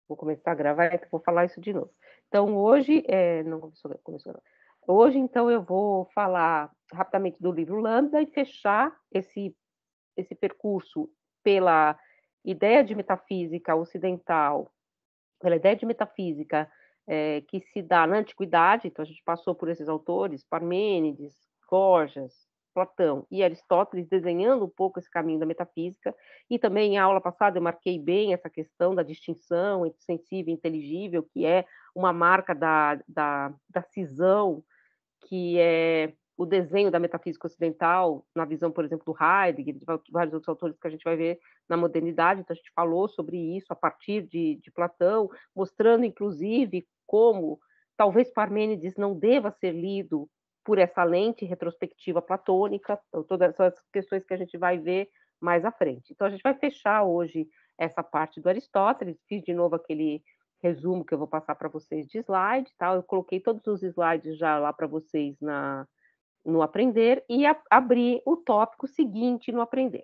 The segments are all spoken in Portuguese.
Vou começar a gravar, então vou falar isso de novo. Então hoje, não começou não. Hoje, então, eu vou falar rapidamente do livro Lambda e fechar esse percurso pela ideia de metafísica ocidental, pela ideia de metafísica, que se dá na antiguidade, então a gente passou por esses autores, Parmênides, Gorgias, Platão e Aristóteles, desenhando um pouco esse caminho da metafísica, e também em aula passada eu marquei bem essa questão da distinção entre sensível e inteligível, que é uma marca da cisão, que é o desenho da metafísica ocidental, na visão, por exemplo, do Heidegger, de vários outros autores que a gente vai ver na modernidade. Então, a gente falou sobre isso a partir de Platão, mostrando, inclusive, como talvez Parmênides não deva ser lido por essa lente retrospectiva platônica, então, todas essas questões que a gente vai ver mais à frente. Então, a gente vai fechar hoje essa parte do Aristóteles, fiz de novo aquele resumo que eu vou passar para vocês de slide, tá? Eu coloquei todos os slides já lá para vocês no Aprender e abri o tópico seguinte no Aprender.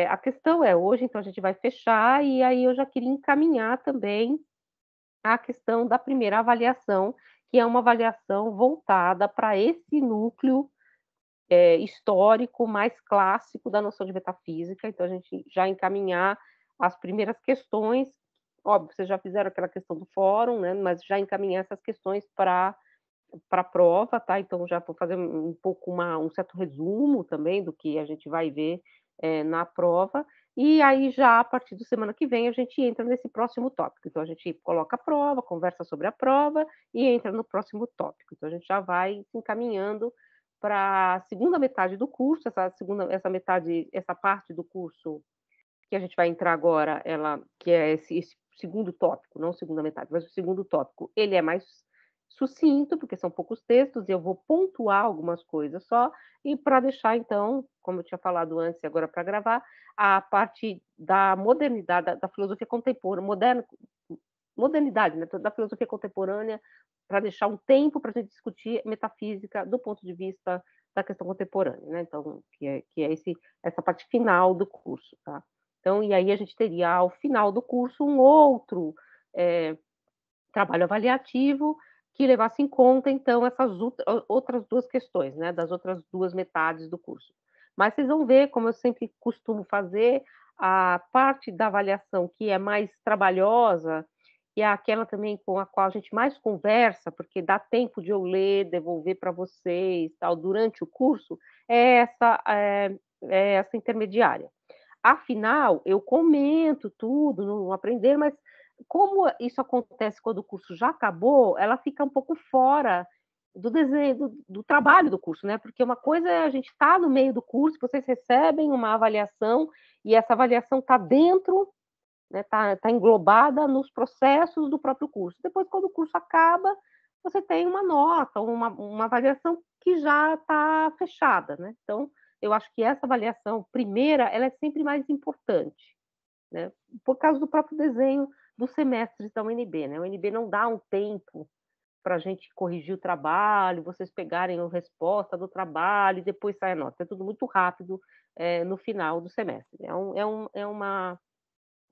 A questão é, hoje, então, a gente vai fechar e aí eu já queria encaminhar também a questão da primeira avaliação, que é uma avaliação voltada para esse núcleo histórico mais clássico da noção de metafísica. Então, a gente já encaminhar as primeiras questões. Óbvio, vocês já fizeram aquela questão do fórum, né? Mas já encaminhar essas questões para a prova, tá? Então, já vou fazer um pouco um certo resumo também do que a gente vai ver na prova. E aí, já a partir da semana que vem, a gente entra nesse próximo tópico. Então, a gente coloca a prova, conversa sobre a prova e entra no próximo tópico. Então, a gente já vai se encaminhando para a segunda metade do curso, essa parte do curso que a gente vai entrar agora, que é esse segundo tópico, não segunda metade, mas o segundo tópico, ele é mais sucinto, porque são poucos textos, e eu vou pontuar algumas coisas só, e para deixar, então, como eu tinha falado antes e agora para gravar, a parte da modernidade, da filosofia contemporânea, modernidade, né, da filosofia contemporânea, para deixar um tempo para a gente discutir metafísica do ponto de vista da questão contemporânea, né? Então, essa parte final do curso, tá? Então, e aí a gente teria ao final do curso um outro trabalho avaliativo que levasse em conta, então, essas outras duas questões, né, das outras duas metades do curso. Mas vocês vão ver, como eu sempre costumo fazer, a parte da avaliação que é mais trabalhosa e é aquela também com a qual a gente mais conversa, porque dá tempo de eu ler, devolver para vocês, tal, durante o curso, é essa intermediária. Afinal, eu comento tudo no Aprender, mas como isso acontece quando o curso já acabou, ela fica um pouco fora do desenho, do trabalho do curso, né? Porque uma coisa é a gente estar no meio do curso, vocês recebem uma avaliação e essa avaliação está dentro, né? Tá englobada nos processos do próprio curso. Depois, quando o curso acaba, você tem uma nota, uma avaliação que já está fechada, né? Então, eu acho que essa avaliação primeira, ela é sempre mais importante, né? Por causa do próprio desenho dos semestres da UNB, né? A UNB não dá um tempo para a gente corrigir o trabalho, vocês pegarem a resposta do trabalho e depois sai a nota. É tudo muito rápido no final do semestre. É uma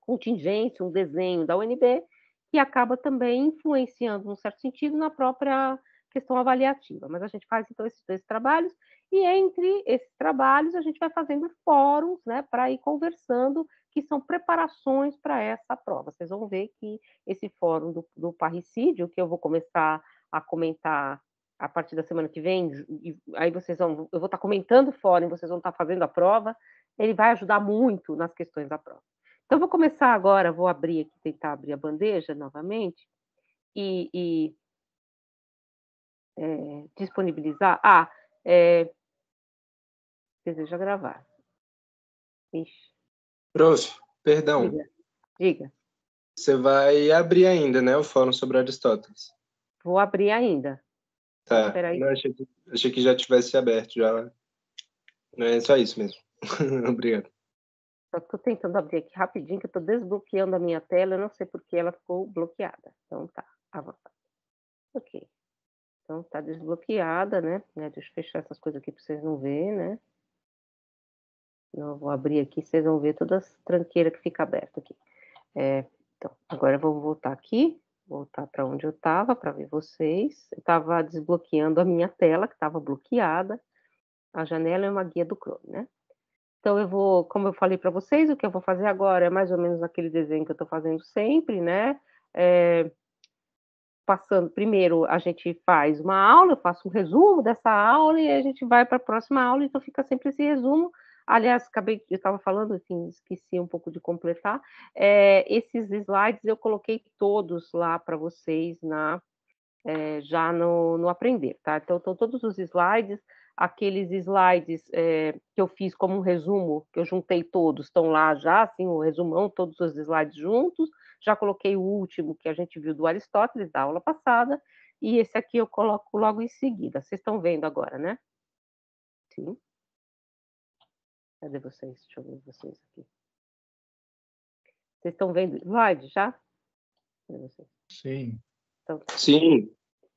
contingência, um desenho da UNB que acaba também influenciando, num certo sentido, na própria questão avaliativa. Mas a gente faz, então, esses dois trabalhos e, entre esses trabalhos, a gente vai fazendo fóruns, né, para ir conversando, que são preparações para essa prova. Vocês vão ver que esse fórum do parricídio, que eu vou começar a comentar a partir da semana que vem, e aí eu vou estar comentando o fórum, vocês vão estar fazendo a prova, ele vai ajudar muito nas questões da prova. Então, vou começar agora, vou abrir aqui, tentar abrir a bandeja novamente e disponibilizar. Deseja gravar. Ixi, Prof, perdão. Diga. Você vai abrir ainda, né, o fórum sobre Aristóteles? Vou abrir ainda. Tá. Espera aí. Não, achei que já tivesse aberto já. Não é só isso mesmo. Obrigado. Só estou tentando abrir aqui rapidinho, que eu estou desbloqueando a minha tela, eu não sei porque ela ficou bloqueada. Então tá, avançar. Ok. Então tá desbloqueada, né? Deixa eu fechar essas coisas aqui para vocês não verem, né? Não, eu vou abrir aqui, vocês vão ver todas as tranqueiras que fica aberta aqui. Então, agora eu vou voltar aqui, voltar para onde eu estava, para ver vocês. Eu estava desbloqueando a minha tela, que estava bloqueada. A janela é uma guia do Chrome, né. Então eu vou, como eu falei para vocês, o que eu vou fazer agora é mais ou menos aquele desenho que eu estou fazendo sempre, né, passando primeiro a gente faz uma aula, eu faço um resumo dessa aula e a gente vai para a próxima aula, então fica sempre esse resumo. Aliás, eu estava falando, assim, esqueci um pouco de completar, esses slides eu coloquei todos lá para vocês já no Aprender, tá? Então, estão todos os slides, aqueles slides que eu fiz como um resumo, que eu juntei todos, estão lá já, assim, o resumão, todos os slides juntos. Já coloquei o último que a gente viu do Aristóteles, da aula passada, e esse aqui eu coloco logo em seguida. Vocês estão vendo agora, né? Sim. Cadê vocês? Deixa eu ver vocês aqui. Vocês estão vendo o slide já? Cadê vocês? Sim. Então, Sim.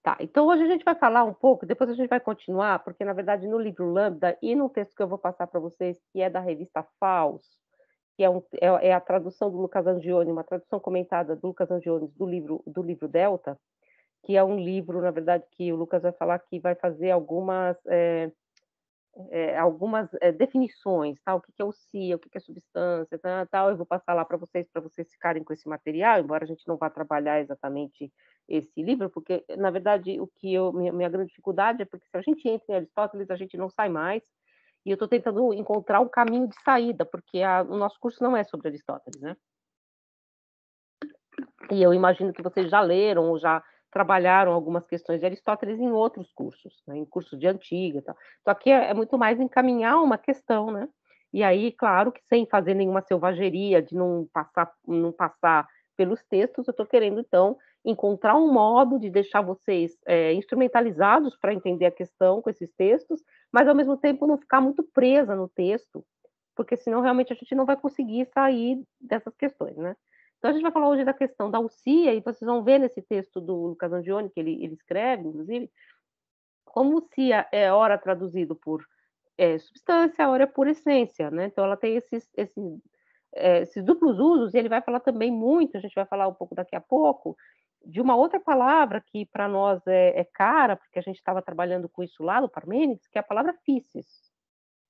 tá, então hoje a gente vai falar um pouco, depois a gente vai continuar, porque na verdade no livro Lambda e no texto que eu vou passar para vocês, que é da revista Faus, que é a tradução do Lucas Angione, uma tradução comentada do Lucas Angione do livro Delta, que é um livro, na verdade, que o Lucas vai falar que vai fazer algumas definições, tá? O que é o CIA, o que é substância, tal. Eu vou passar lá para vocês ficarem com esse material, embora a gente não vá trabalhar exatamente esse livro, porque, na verdade, minha grande dificuldade é porque se a gente entra em Aristóteles, a gente não sai mais, e eu estou tentando encontrar um caminho de saída, porque o nosso curso não é sobre Aristóteles, né? E eu imagino que vocês já leram ou já trabalharam algumas questões de Aristóteles em outros cursos, né, em cursos de antiga, tal. Então aqui é muito mais encaminhar uma questão, né? E aí, claro que sem fazer nenhuma selvageria de não passar pelos textos, eu estou querendo então encontrar um modo de deixar vocês instrumentalizados para entender a questão com esses textos, mas ao mesmo tempo não ficar muito presa no texto, porque senão realmente a gente não vai conseguir sair dessas questões, né? Então, a gente vai falar hoje da questão da usia, e vocês vão ver nesse texto do Lucas Angione, que ele escreve, inclusive, como usia é ora traduzido por substância, ora é por essência, né? Então, ela tem esses duplos usos, e ele vai falar também muito, a gente vai falar um pouco daqui a pouco, de uma outra palavra que para nós é cara, porque a gente estava trabalhando com isso lá no Parmênides, que é a palavra physis,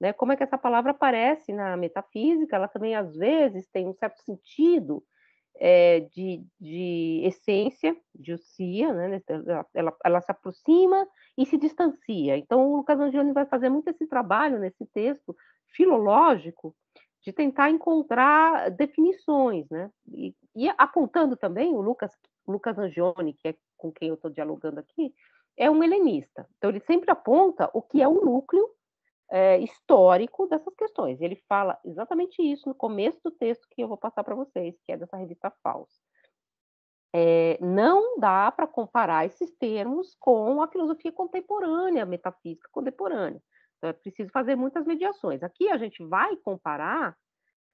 né? Como é que essa palavra aparece na metafísica? Ela também, às vezes, tem um certo sentido de essência, de ousia, né? Ela se aproxima e se distancia. Então, o Lucas Angione vai fazer muito esse trabalho nesse texto filológico de tentar encontrar definições, né? E apontando também o Lucas Angione, que é com quem eu estou dialogando aqui, é um helenista. Então, ele sempre aponta o que é o núcleo histórico dessas questões. Ele fala exatamente isso no começo do texto que eu vou passar para vocês, que é dessa revista Faus. Não dá para comparar esses termos com a filosofia contemporânea, a metafísica contemporânea. Então, é preciso fazer muitas mediações. Aqui a gente vai comparar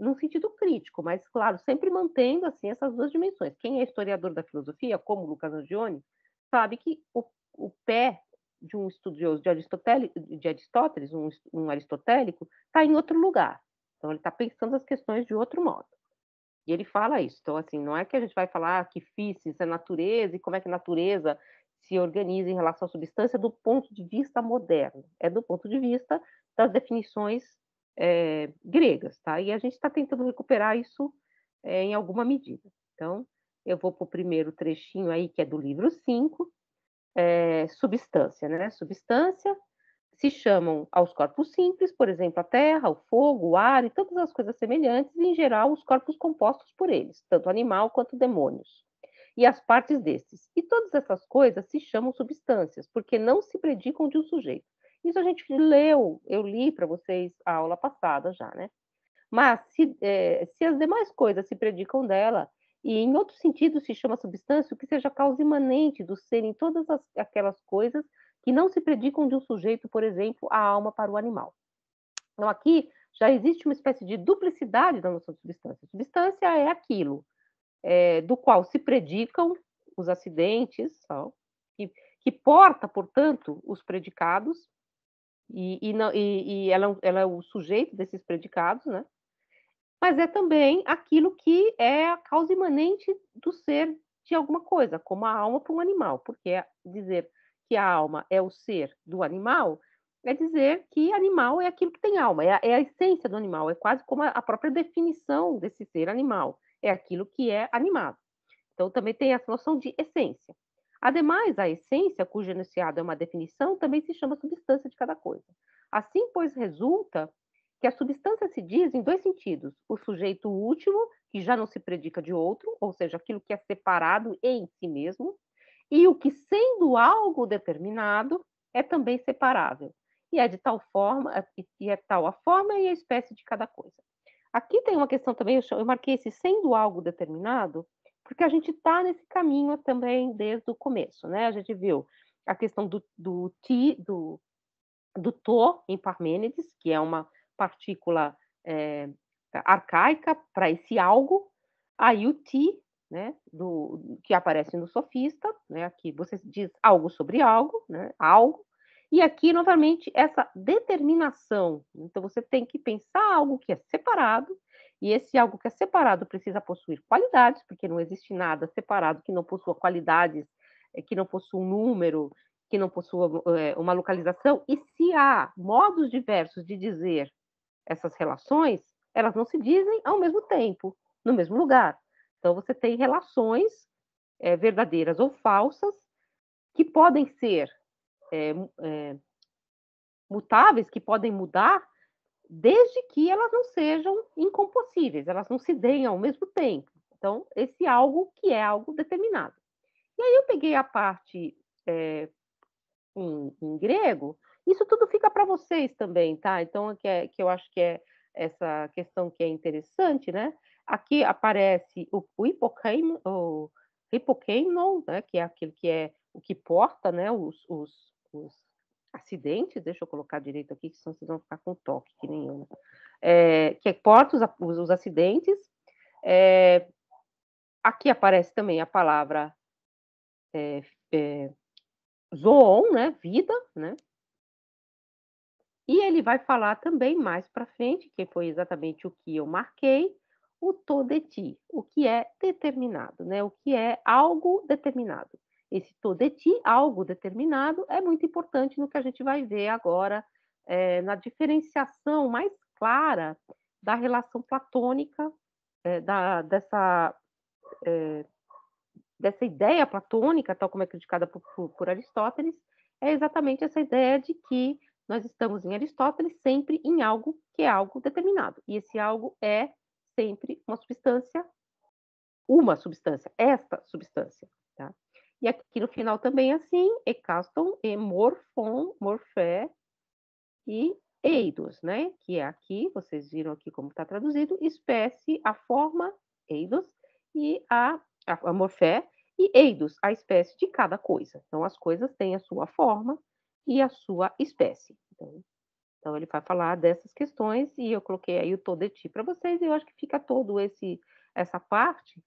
num sentido crítico, mas, claro, sempre mantendo assim essas duas dimensões. Quem é historiador da filosofia, como Lucas Angione, sabe que o pé de um estudioso de Aristóteles, um aristotélico, está em outro lugar. Então, ele está pensando as questões de outro modo. E ele fala isso. Então, assim, não é que a gente vai falar que físis é natureza e como é que a natureza se organiza em relação à substância do ponto de vista moderno. É do ponto de vista das definições gregas, tá? E a gente está tentando recuperar isso em alguma medida. Então, eu vou para o primeiro trechinho aí, que é do livro 5, substância, né? Substância se chamam aos corpos simples, por exemplo, a terra, o fogo, o ar e todas as coisas semelhantes, e, em geral, os corpos compostos por eles, tanto animal quanto demônios, e as partes destes. E todas essas coisas se chamam substâncias, porque não se predicam de um sujeito. Isso a gente eu li para vocês a aula passada já, né? Mas se as demais coisas se predicam dela, e em outro sentido se chama substância, o que seja causa imanente do ser em todas aquelas coisas que não se predicam de um sujeito, por exemplo, a alma para o animal. Então, aqui já existe uma espécie de duplicidade da noção de substância. Substância é aquilo do qual se predicam os acidentes, que porta, portanto, os predicados, e ela é o sujeito desses predicados, né? mas é também aquilo que é a causa imanente do ser de alguma coisa, como a alma para um animal, porque dizer que a alma é o ser do animal é dizer que animal é aquilo que tem alma, é a essência do animal, é quase como a própria definição desse ser animal, é aquilo que é animado. Então, também tem essa noção de essência. Ademais, a essência, cujo enunciado é uma definição, também se chama substância de cada coisa. Assim, pois, resulta que a substância se diz em dois sentidos: o sujeito último, que já não se predica de outro, ou seja, aquilo que é separado em si mesmo, e o que, sendo algo determinado, é também separável. E é de tal forma, e é tal a forma e a espécie de cada coisa. Aqui tem uma questão também, eu marquei esse sendo algo determinado, porque a gente está nesse caminho também desde o começo, né? A gente viu a questão do to em Parmênides, que é uma partícula arcaica para esse algo, aí o ti, né, que aparece no sofista, né, aqui você diz algo sobre algo, né, algo, e aqui, novamente, essa determinação. Então, você tem que pensar algo que é separado, e esse algo que é separado precisa possuir qualidades, porque não existe nada separado que não possua qualidades, que não possua um número, que não possua uma localização, e se há modos diversos de dizer essas relações, elas não se dizem ao mesmo tempo, no mesmo lugar. Então, você tem relações verdadeiras ou falsas que podem ser mutáveis, que podem mudar, desde que elas não sejam incompossíveis, elas não se deem ao mesmo tempo. Então, esse algo que é algo determinado. E aí eu peguei a parte em grego, isso tudo fica para vocês também, tá? Então, que eu acho que é essa questão que é interessante, né? Aqui aparece o hipokeinon, né? Que é aquilo que é o que porta, né? Os acidentes, deixa eu colocar direito aqui, que senão vocês vão ficar com toque, que nem eu, né? Que porta os acidentes. Aqui aparece também a palavra zoon, né? Vida, né? E ele vai falar também mais para frente, que foi exatamente o que eu marquei, o to de ti, o que é determinado, né? O que é algo determinado. Esse to de ti, algo determinado, é muito importante no que a gente vai ver agora, na diferenciação mais clara da relação platônica, dessa ideia platônica, tal como é criticada por Aristóteles, é exatamente essa ideia de que nós estamos em Aristóteles sempre em algo que é algo determinado. E esse algo é sempre esta substância. Tá? E aqui no final também assim, ekaston, morphon, morfé e eidos, né? Que é aqui, vocês viram aqui como está traduzido, espécie, a forma, eidos, e a morfé, e eidos, a espécie de cada coisa. Então, as coisas têm a sua forma e a sua espécie. Então ele vai falar dessas questões, e eu coloquei aí o Todeti para vocês, e eu acho que fica todo essa parte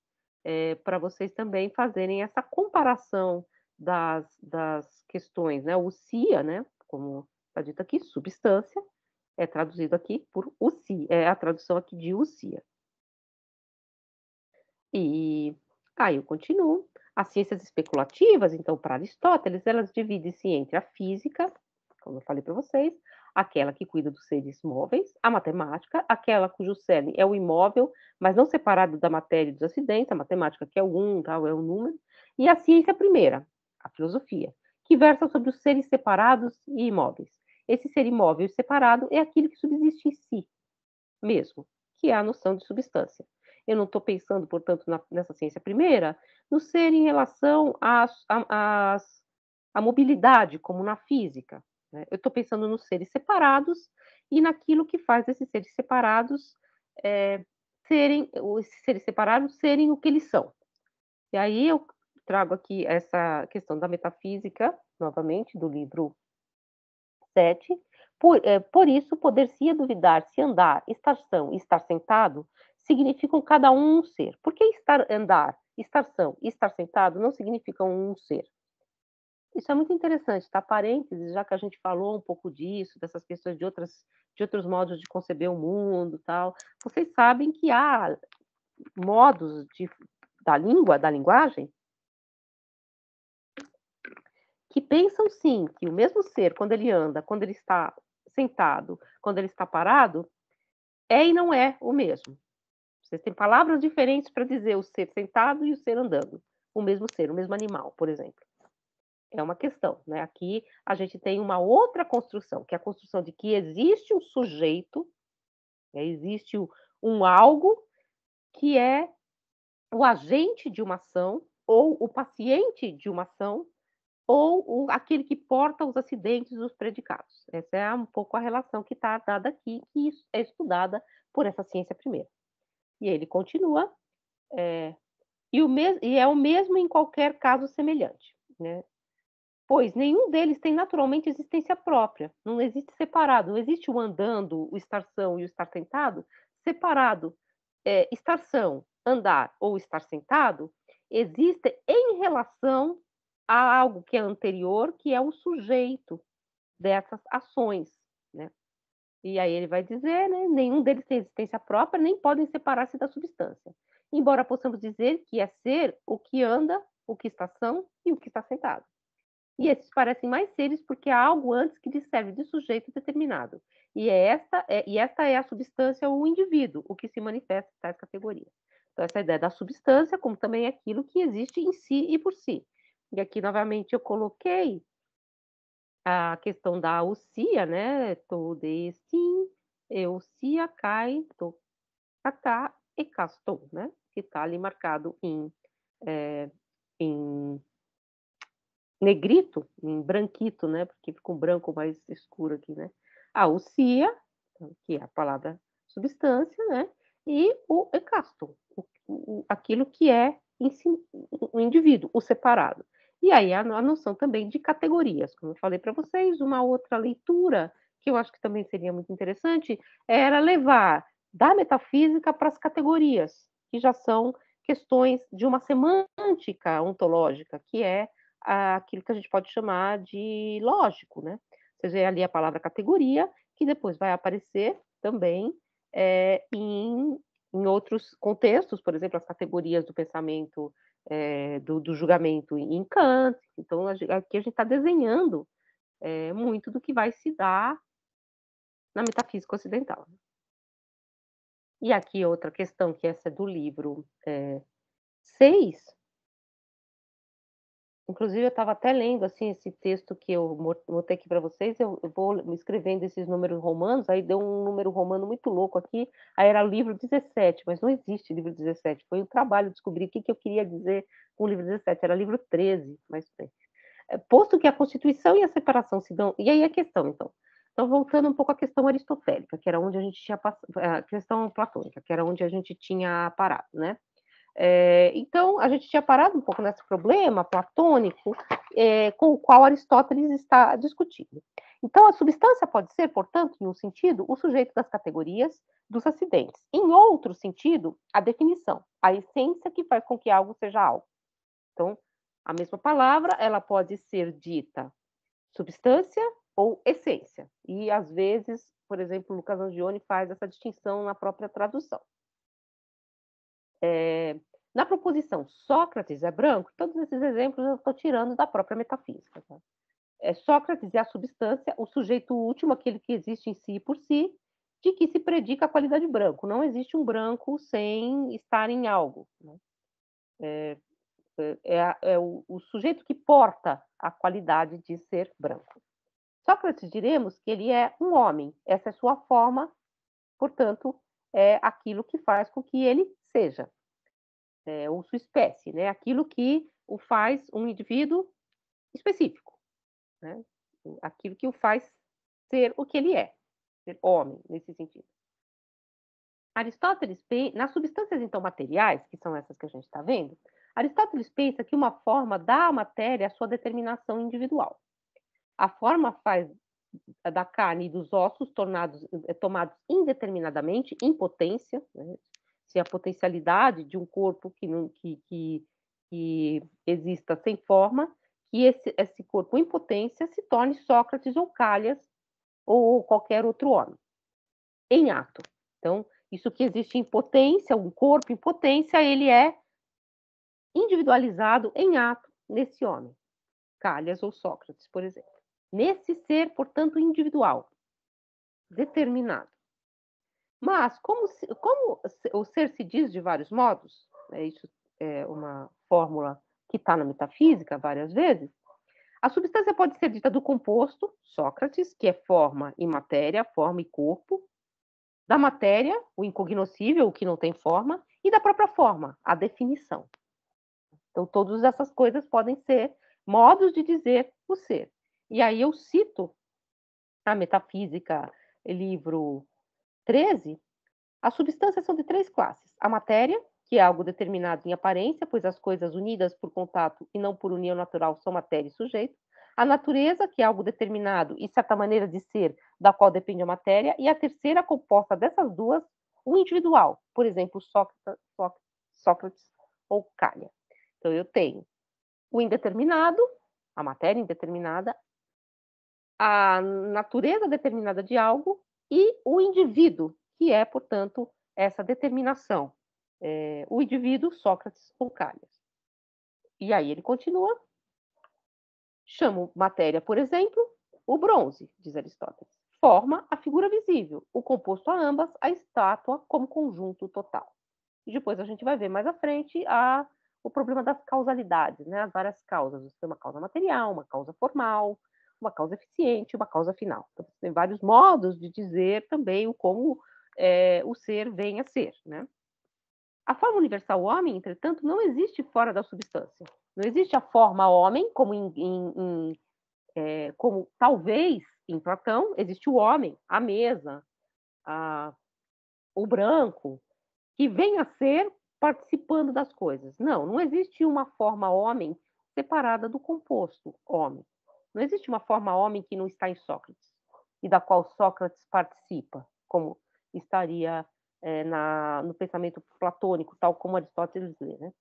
para vocês também fazerem essa comparação das questões, né? O SIA, né? Como está dito aqui, substância, é traduzido aqui por UCI, é a tradução aqui de UCIA. E aí eu continuo. As ciências especulativas, então, para Aristóteles, elas dividem-se entre a física, como eu falei para vocês, aquela que cuida dos seres móveis, a matemática, aquela cujo cerne é o imóvel, mas não separado da matéria e dos acidentes, a matemática que é o tal, é o número, e a ciência primeira, a filosofia, que versa sobre os seres separados e imóveis. Esse ser imóvel e separado é aquilo que subsiste em si mesmo, que é a noção de substância. Eu não estou pensando, portanto, nessa ciência primeira, no ser em relação à mobilidade, como na física. Né? Eu estou pensando nos seres separados e naquilo que faz esses seres separados serem o que eles são. E aí eu trago aqui essa questão da metafísica, novamente, do livro 7. Por isso, poder-se duvidar se andar, estar são e estar sentado significam cada um ser. Por que andar, estar são e estar sentado não significam um ser? Isso é muito interessante, tá? Parênteses, já que a gente falou um pouco disso, dessas questões de outros modos de conceber o mundo, tal. Vocês sabem que há modos da língua, da linguagem, que pensam sim que o mesmo ser, quando ele anda, quando ele está sentado, quando ele está parado, é e não é o mesmo. Vocês têm palavras diferentes para dizer o ser sentado e o ser andando. O mesmo ser, o mesmo animal, por exemplo. É uma questão, né? Aqui a gente tem uma outra construção, que é a construção de que existe um sujeito, né? Existe um algo que é o agente de uma ação, ou o paciente de uma ação, ou aquele que porta os acidentes, os predicados. Essa é um pouco a relação que está dada aqui, que é estudada por essa ciência primeira. E ele continua, e é o mesmo em qualquer caso semelhante, né? Pois nenhum deles tem naturalmente existência própria, não existe separado, não existe o andando, o estar são e o estar sentado separado. Estar são, andar ou estar sentado, existe em relação a algo que é anterior, que é o sujeito dessas ações, né? E aí ele vai dizer, né, nenhum deles tem existência própria, nem podem separar-se da substância. Embora possamos dizer que é ser o que anda, o que está são e o que está sentado. E esses parecem mais seres porque há algo antes que lhes serve de sujeito determinado. E esta é a substância ou o indivíduo, o que se manifesta em tais categorias. Então, essa ideia da substância, como também é aquilo que existe em si e por si. E aqui, novamente, eu coloquei a questão da ousia, né? Todo sim, eusia, cai, to, cacá e castou, né? Que está ali marcado em negrito, em branquito, né? Porque fica um branco mais escuro aqui, né? A ousia, que é a palavra substância, né? E o ecasto, aquilo que é o indivíduo, o separado. E aí a noção também de categorias, como eu falei para vocês, uma outra leitura que eu acho que também seria muito interessante era levar da metafísica para as categorias, que já são questões de uma semântica ontológica, que é aquilo que a gente pode chamar de lógico, né? Você vê ali a palavra categoria, que depois vai aparecer também em outros contextos, por exemplo, as categorias do pensamento, do julgamento em Kant. Então, aqui a gente está desenhando muito do que vai se dar na metafísica ocidental. E aqui outra questão, que essa é do livro 6. Inclusive, eu estava até lendo assim esse texto que eu botei aqui para vocês. Eu vou escrevendo esses números romanos, aí deu um número romano muito louco aqui. Aí era o livro 17, mas não existe livro 17. Foi um trabalho descobrir o que eu queria dizer com o livro 17. Era livro 13, mas bem. Posto que a Constituição e a separação se dão. E aí a questão, então. Então, voltando um pouco à questão aristotélica, que era onde a gente tinha passado, a questão platônica, que era onde a gente tinha parado, né? Então, a gente tinha parado um pouco nesse problema platônico, com o qual Aristóteles está discutindo. Então, a substância pode ser, portanto, em um sentido, o sujeito das categorias dos acidentes. Em outro sentido, a definição, a essência que faz com que algo seja algo. Então, a mesma palavra, ela pode ser dita substância ou essência. E, às vezes, por exemplo, Lucas Angione faz essa distinção na própria tradução. Na proposição Sócrates é branco, todos esses exemplos eu estou tirando da própria metafísica. Tá? Sócrates é a substância, o sujeito último, aquele que existe em si e por si, de que se predica a qualidade branco. Não existe um branco sem estar em algo. Né? É o sujeito que porta a qualidade de ser branco. Sócrates, diremos que ele é um homem. Essa é sua forma, portanto, é aquilo que faz com que ele seja. Ou sua espécie, né? Aquilo que o faz um indivíduo específico, né? Aquilo que o faz ser o que ele é, ser homem, nesse sentido. Aristóteles, nas substâncias, então, materiais, que são essas que a gente está vendo, Aristóteles pensa que uma forma dá à matéria a sua determinação individual. A forma faz da carne e dos ossos tomados indeterminadamente, em potência, né? Se a potencialidade de um corpo que exista sem forma, que esse corpo em potência se torne Sócrates ou Calhas ou qualquer outro homem, em ato. Então, isso que existe em potência, um corpo em potência, ele é individualizado em ato nesse homem, Calhas ou Sócrates, por exemplo. Nesse ser, portanto, individual, determinado. Mas, como o ser se diz de vários modos, isso é uma fórmula que está na metafísica várias vezes, a substância pode ser dita do composto, Sócrates, que é forma e matéria, forma e corpo, da matéria, o incognoscível, o que não tem forma, e da própria forma, a definição. Então, todas essas coisas podem ser modos de dizer o ser. E aí eu cito a Metafísica, livro 13, as substâncias são de 3 classes. A matéria, que é algo determinado em aparência, pois as coisas unidas por contato e não por união natural são matéria e sujeito. A natureza, que é algo determinado e certa maneira de ser, da qual depende a matéria. E a terceira, composta dessas duas, o individual. Por exemplo, Sócrates ou Calha. Então, eu tenho o indeterminado, a matéria indeterminada, a natureza determinada de algo e o indivíduo, que é, portanto, essa determinação. O indivíduo, Sócrates ou Calhas. E aí ele continua. Chamo matéria, por exemplo, o bronze, diz Aristóteles. Forma a figura visível, o composto a ambas, a estátua como conjunto total. E depois a gente vai ver mais à frente o problema das causalidades, né? As várias causas. Você tem uma causa material, uma causa formal, uma causa eficiente, uma causa final. Então, você tem vários modos de dizer também como o ser vem a ser, né? A forma universal homem, entretanto, não existe fora da substância. Não existe a forma homem, como talvez em Platão existe o homem, a mesa, o branco, que vem a ser participando das coisas. Não existe uma forma homem separada do composto homem. Não existe uma forma homem que não está em Sócrates e da qual Sócrates participa, como estaria no pensamento platônico, tal como Aristóteles lê, né?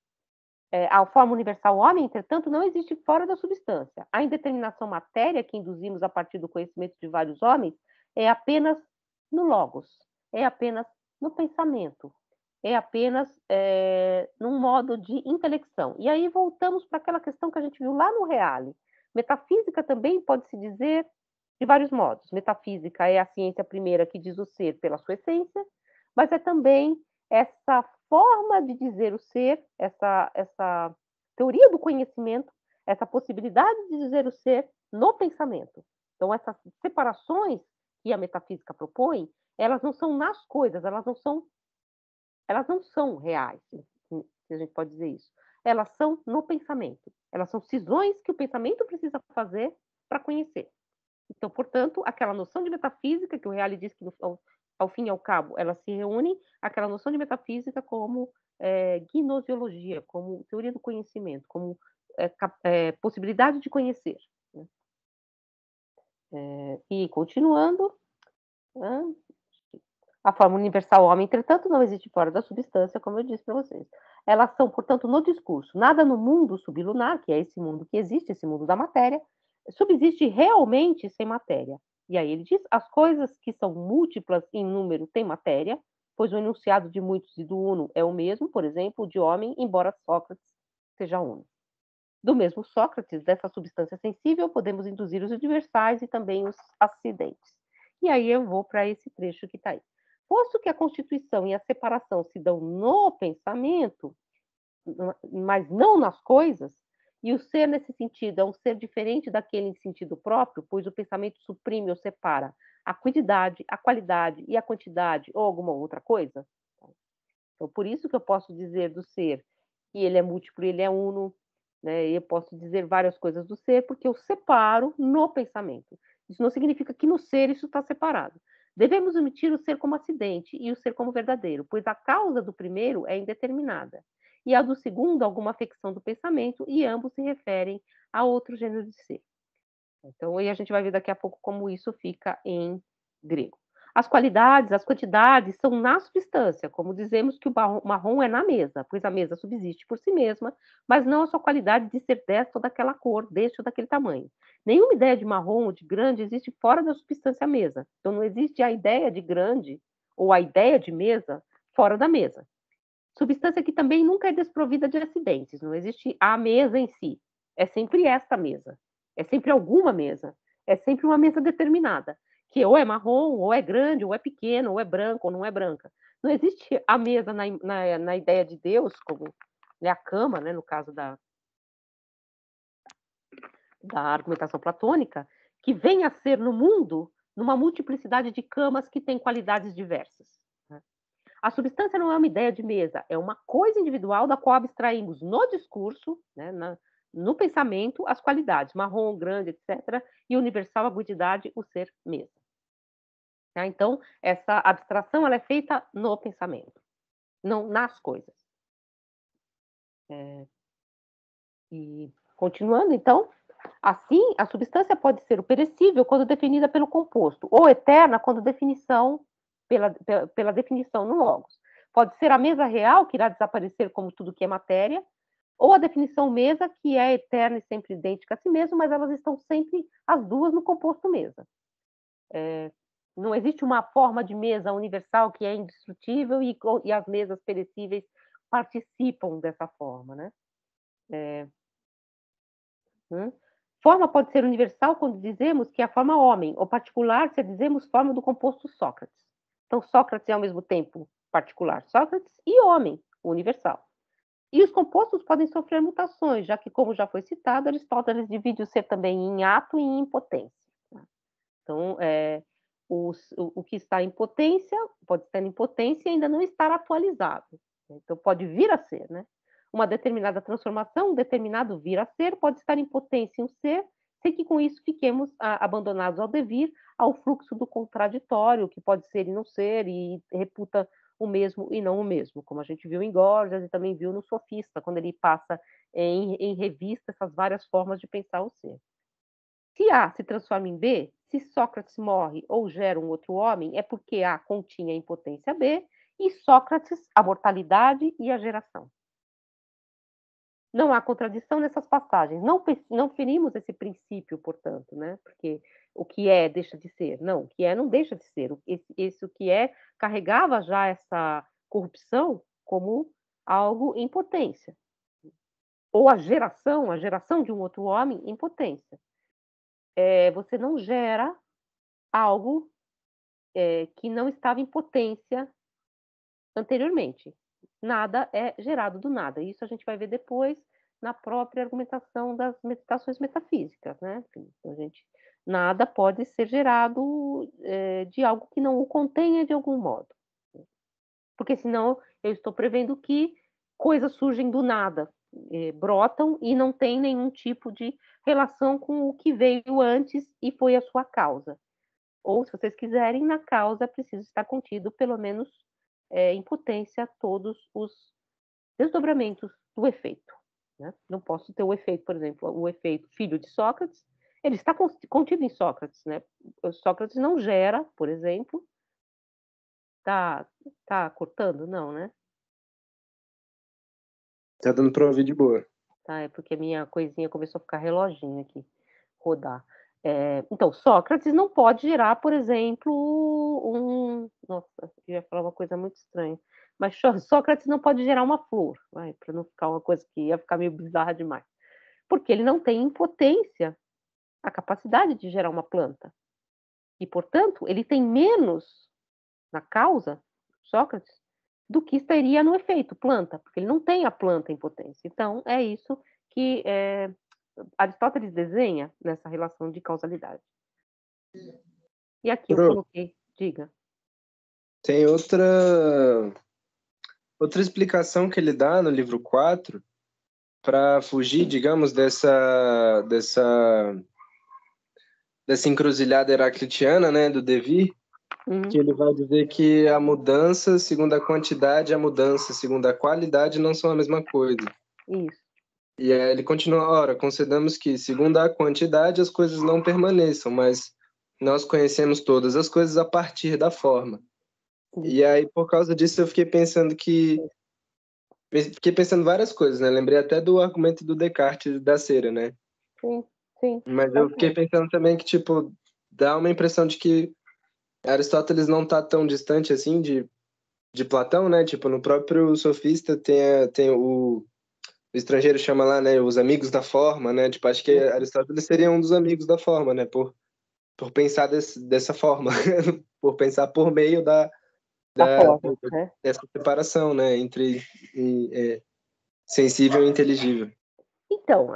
A forma universal homem, entretanto, não existe fora da substância. A indeterminação matéria que induzimos a partir do conhecimento de vários homens é apenas no logos, é apenas no pensamento, é apenas num modo de intelecção. E aí voltamos para aquela questão que a gente viu lá no Reale. Metafísica também pode se dizer de vários modos. Metafísica é a ciência primeira que diz o ser pela sua essência, mas é também essa forma de dizer o ser, essa teoria do conhecimento, essa possibilidade de dizer o ser no pensamento. Então, essas separações que a metafísica propõe, elas não são nas coisas, elas não são reais, se a gente pode dizer isso. Elas são no pensamento. Elas são cisões que o pensamento precisa fazer para conhecer. Então, portanto, aquela noção de metafísica, que o Reale diz que, ao fim e ao cabo, elas se reúnem, aquela noção de metafísica como gnosiologia, como teoria do conhecimento, como possibilidade de conhecer. Né? E, continuando, a forma universal homem, entretanto, não existe fora da substância, como eu disse para vocês. Elas são, portanto, no discurso. Nada no mundo sublunar, que é esse mundo que existe, esse mundo da matéria, subsiste realmente sem matéria. E aí ele diz, as coisas que são múltiplas em número têm matéria, pois o enunciado de muitos e do uno é o mesmo, por exemplo, o de homem, embora Sócrates seja uno. Do mesmo Sócrates, dessa substância sensível, podemos induzir os universais e também os acidentes. E aí eu vou para esse trecho que está aí. Posto que a constituição e a separação se dão no pensamento, mas não nas coisas, e o ser nesse sentido é um ser diferente daquele em sentido próprio, pois o pensamento suprime ou separa a quantidade, a qualidade e a quantidade ou alguma outra coisa. Então, por isso que eu posso dizer do ser que ele é múltiplo, ele é uno, né? E eu posso dizer várias coisas do ser porque eu separo no pensamento. Isso não significa que no ser isso está separado. Devemos omitir o ser como acidente e o ser como verdadeiro, pois a causa do primeiro é indeterminada e a do segundo alguma afecção do pensamento, e ambos se referem a outro gênero de ser. Então, e a gente vai ver daqui a pouco como isso fica em grego. As qualidades, as quantidades são na substância, como dizemos que o marrom é na mesa, pois a mesa subsiste por si mesma, mas não a sua qualidade de ser desta ou daquela cor, deste ou daquele tamanho. Nenhuma ideia de marrom ou de grande existe fora da substância mesa. Então não existe a ideia de grande ou a ideia de mesa fora da mesa. Substância que também nunca é desprovida de acidentes, não existe a mesa em si. É sempre esta mesa, é sempre alguma mesa, é sempre uma mesa determinada, que ou é marrom, ou é grande, ou é pequeno, ou é branco, ou não é branca. Não existe a mesa na ideia de Deus, como né, a cama, né, no caso da argumentação platônica, que vem a ser no mundo numa multiplicidade de camas que têm qualidades diversas. Né? A substância não é uma ideia de mesa, é uma coisa individual da qual abstraímos no discurso, né, no pensamento, as qualidades, marrom, grande, etc., e universal, a quantidade, o ser mesa. Tá? Então, essa abstração ela é feita no pensamento, não nas coisas. E continuando, então, assim, a substância pode ser o perecível quando definida pelo composto, ou eterna quando pela definição no logos. Pode ser a mesa real, que irá desaparecer como tudo que é matéria, ou a definição mesa, que é eterna e sempre idêntica a si mesmo, mas elas estão sempre as duas no composto mesa. Não existe uma forma de mesa universal que é indestrutível e as mesas perecíveis participam dessa forma, né? Forma pode ser universal quando dizemos que é a forma homem, ou particular se dizemos forma do composto Sócrates. Então, Sócrates é ao mesmo tempo particular Sócrates e homem, universal. E os compostos podem sofrer mutações, já que, como já foi citado, Aristóteles divide o ser também em ato e em potência. Então, o que está em potência, pode estar em potência e ainda não estar atualizado. Então, pode vir a ser, né? Uma determinada transformação, um determinado vir a ser, pode estar em potência em um ser, sem que com isso fiquemos abandonados ao devir, ao fluxo do contraditório, que pode ser e não ser, e reputa o mesmo e não o mesmo, como a gente viu em Gorgias e também viu no Sofista, quando ele passa em revista essas várias formas de pensar o ser. Se A se transforma em B, se Sócrates morre ou gera um outro homem, é porque A continha em potência B e Sócrates a mortalidade e a geração. Não há contradição nessas passagens. Não ferimos esse princípio, portanto, né? Porque o que é deixa de ser. Não, o que é não deixa de ser. O que é carregava já essa corrupção como algo em potência. Ou a geração de um outro homem em potência. Você não gera algo que não estava em potência anteriormente. Nada é gerado do nada. Isso a gente vai ver depois na própria argumentação das meditações metafísicas, né? Então, nada pode ser gerado de algo que não o contenha de algum modo. Porque senão eu estou prevendo que coisas surgem do nada, brotam e não tem nenhum tipo de relação com o que veio antes e foi a sua causa. Ou, se vocês quiserem, na causa precisa estar contido, pelo menos em potência, todos os desdobramentos do efeito. Né? Não posso ter o efeito, por exemplo, o efeito filho de Sócrates, ele está contido em Sócrates. Né? Sócrates não gera, por exemplo. Tá cortando? Não, né? Tá dando para ouvir de boa. Tá, é porque a minha coisinha começou a ficar reloginho aqui, rodar. Então, Sócrates não pode gerar, por exemplo, Nossa, eu ia falar uma coisa muito estranha. Mas Sócrates não pode gerar uma flor, para não ficar uma coisa que ia ficar meio bizarra demais. Porque ele não tem em potência a capacidade de gerar uma planta. E, portanto, ele tem menos na causa, Sócrates, do que estaria no efeito planta, porque ele não tem a planta em potência. Então, é isso que Aristóteles desenha nessa relação de causalidade. E aqui eu coloquei, diga. Tem outra explicação que ele dá no livro 4 para fugir, digamos, dessa encruzilhada heraclitiana, né, do devir, que ele vai dizer que a mudança segundo a quantidade e a mudança segundo a qualidade não são a mesma coisa. Isso. E aí ele continua, ora, concedamos que segundo a quantidade as coisas não permaneçam, mas nós conhecemos todas as coisas a partir da forma. E aí, por causa disso, eu fiquei pensando várias coisas, né? Lembrei até do argumento do Descartes da cera, né? Sim, sim. Mas eu fiquei pensando também que, tipo, dá uma impressão de que Aristóteles não tá tão distante assim de Platão, né? Tipo, no próprio Sofista tem o estrangeiro chama lá, né? Os amigos da forma, né? Tipo, acho que Aristóteles seria um dos amigos da forma, né? Por pensar dessa forma, por pensar por meio Da forma, né? dessa separação, né? Entre sensível e inteligível. Então,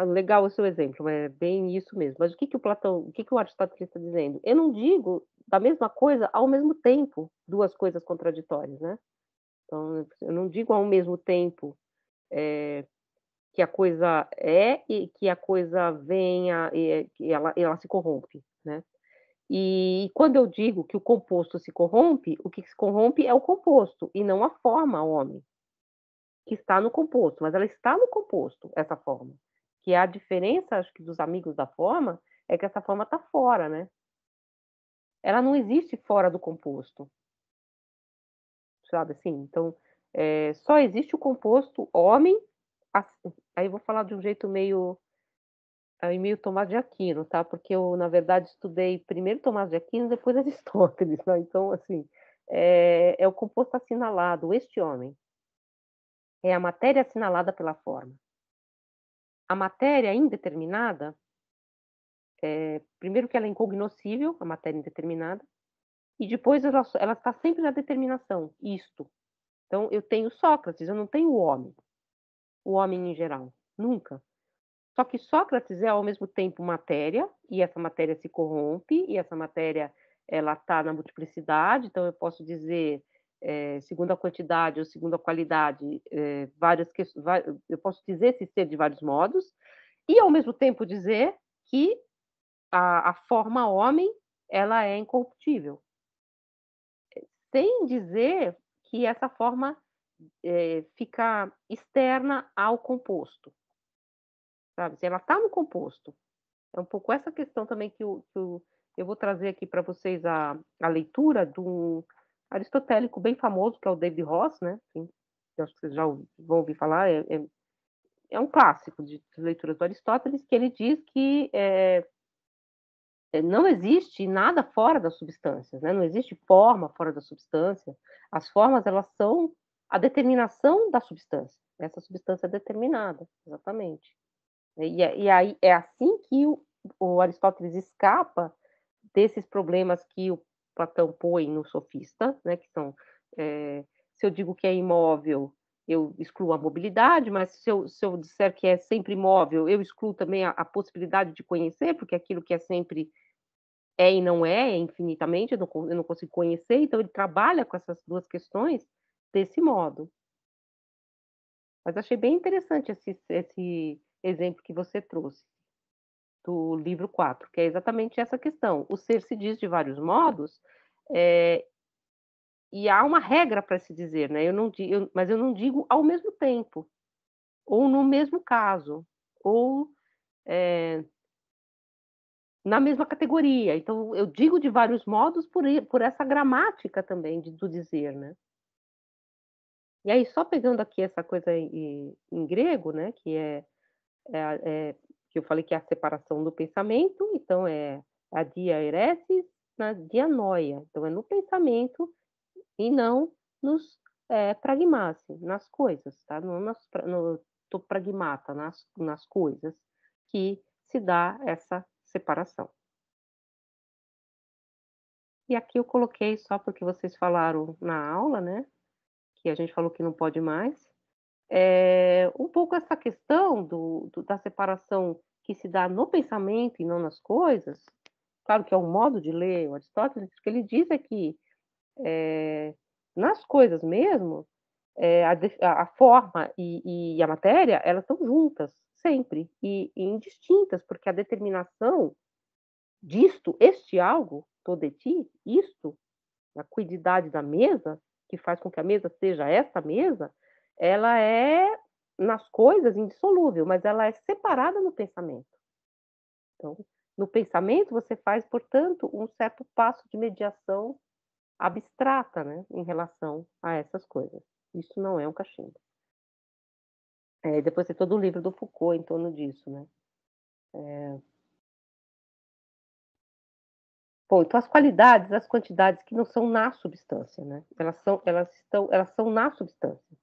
legal o seu exemplo, é bem isso mesmo. Mas o que o Aristóteles está dizendo? Eu não digo da mesma coisa ao mesmo tempo, duas coisas contraditórias, né? Então, eu não digo ao mesmo tempo que a coisa é e que a coisa venha e que ela se corrompe, né? E quando eu digo que o composto se corrompe, o que se corrompe é o composto e não a forma homem. Que está no composto, mas ela está no composto, essa forma. Que a diferença, acho que dos amigos da forma, é que essa forma está fora, né? Ela não existe fora do composto, sabe assim? Então, só existe o composto homem, aí eu vou falar de um jeito meio Tomás de Aquino, tá? Porque eu, na verdade, estudei primeiro Tomás de Aquino, depois Aristóteles, né? Então, assim, é o composto assinalado, este homem. É a matéria assinalada pela forma. A matéria indeterminada, primeiro que ela é incognoscível, a matéria indeterminada, e depois ela está sempre na determinação, isto. Então, eu tenho Sócrates, eu não tenho o homem em geral, nunca. Só que Sócrates é, ao mesmo tempo, matéria, e essa matéria se corrompe, e essa matéria ela está na multiplicidade, então eu posso dizer, segundo a quantidade ou segundo a qualidade, eu posso dizer esse ser de vários modos, e, ao mesmo tempo, dizer que a forma homem, ela é incorruptível. Sem dizer que essa forma fica externa ao composto, sabe? Se ela está no composto. É um pouco essa questão também que eu vou trazer aqui para vocês a leitura de um aristotélico bem famoso, que é o David Ross, né? Enfim, eu acho que vocês já vão ouvir falar, é um clássico de leituras do Aristóteles, que ele diz que não existe nada fora das substâncias, né? Não existe forma fora da substância. As formas, elas são a determinação da substância. Essa substância é determinada, exatamente. E aí é assim que o Aristóteles escapa desses problemas que o Platão põe no Sofista, né? Que são, se eu digo que é imóvel, eu excluo a mobilidade, mas se eu disser que é sempre imóvel, eu excluo também a possibilidade de conhecer, porque aquilo que é sempre é e não é infinitamente, eu não consigo conhecer, então ele trabalha com essas duas questões desse modo. Mas achei bem interessante esse exemplo que você trouxe, do livro 4, que é exatamente essa questão. O ser se diz de vários modos, e há uma regra para se dizer, né? Mas eu não digo ao mesmo tempo, ou no mesmo caso, ou na mesma categoria. Então, eu digo de vários modos por essa gramática também do dizer, né? E aí, só pegando aqui essa coisa em grego, né, que eu falei que é a separação do pensamento, então é a diaeresis na dianoia, então é no pensamento e não nos pragmase, nas coisas, tá? Não no pragmata, nas coisas, que se dá essa separação. E aqui eu coloquei só porque vocês falaram na aula, né, que a gente falou que não pode mais, um pouco essa questão da separação que se dá no pensamento e não nas coisas. Claro que é um modo de ler o Aristóteles, porque ele diz é que nas coisas mesmo, a forma e a matéria, elas estão juntas, sempre, e indistintas, porque a determinação disto, este algo, todo ti, isto, a cuididade da mesa, que faz com que a mesa seja essa mesa, ela é nas coisas indissolúvel, mas ela é separada no pensamento. Então, no pensamento, você faz, portanto, um certo passo de mediação abstrata, né, em relação a essas coisas. Isso não é um cachimbo. Depois tem todo o livro do Foucault em torno disso, né. Bom, então as qualidades, as quantidades que não são na substância, né, elas são na substância.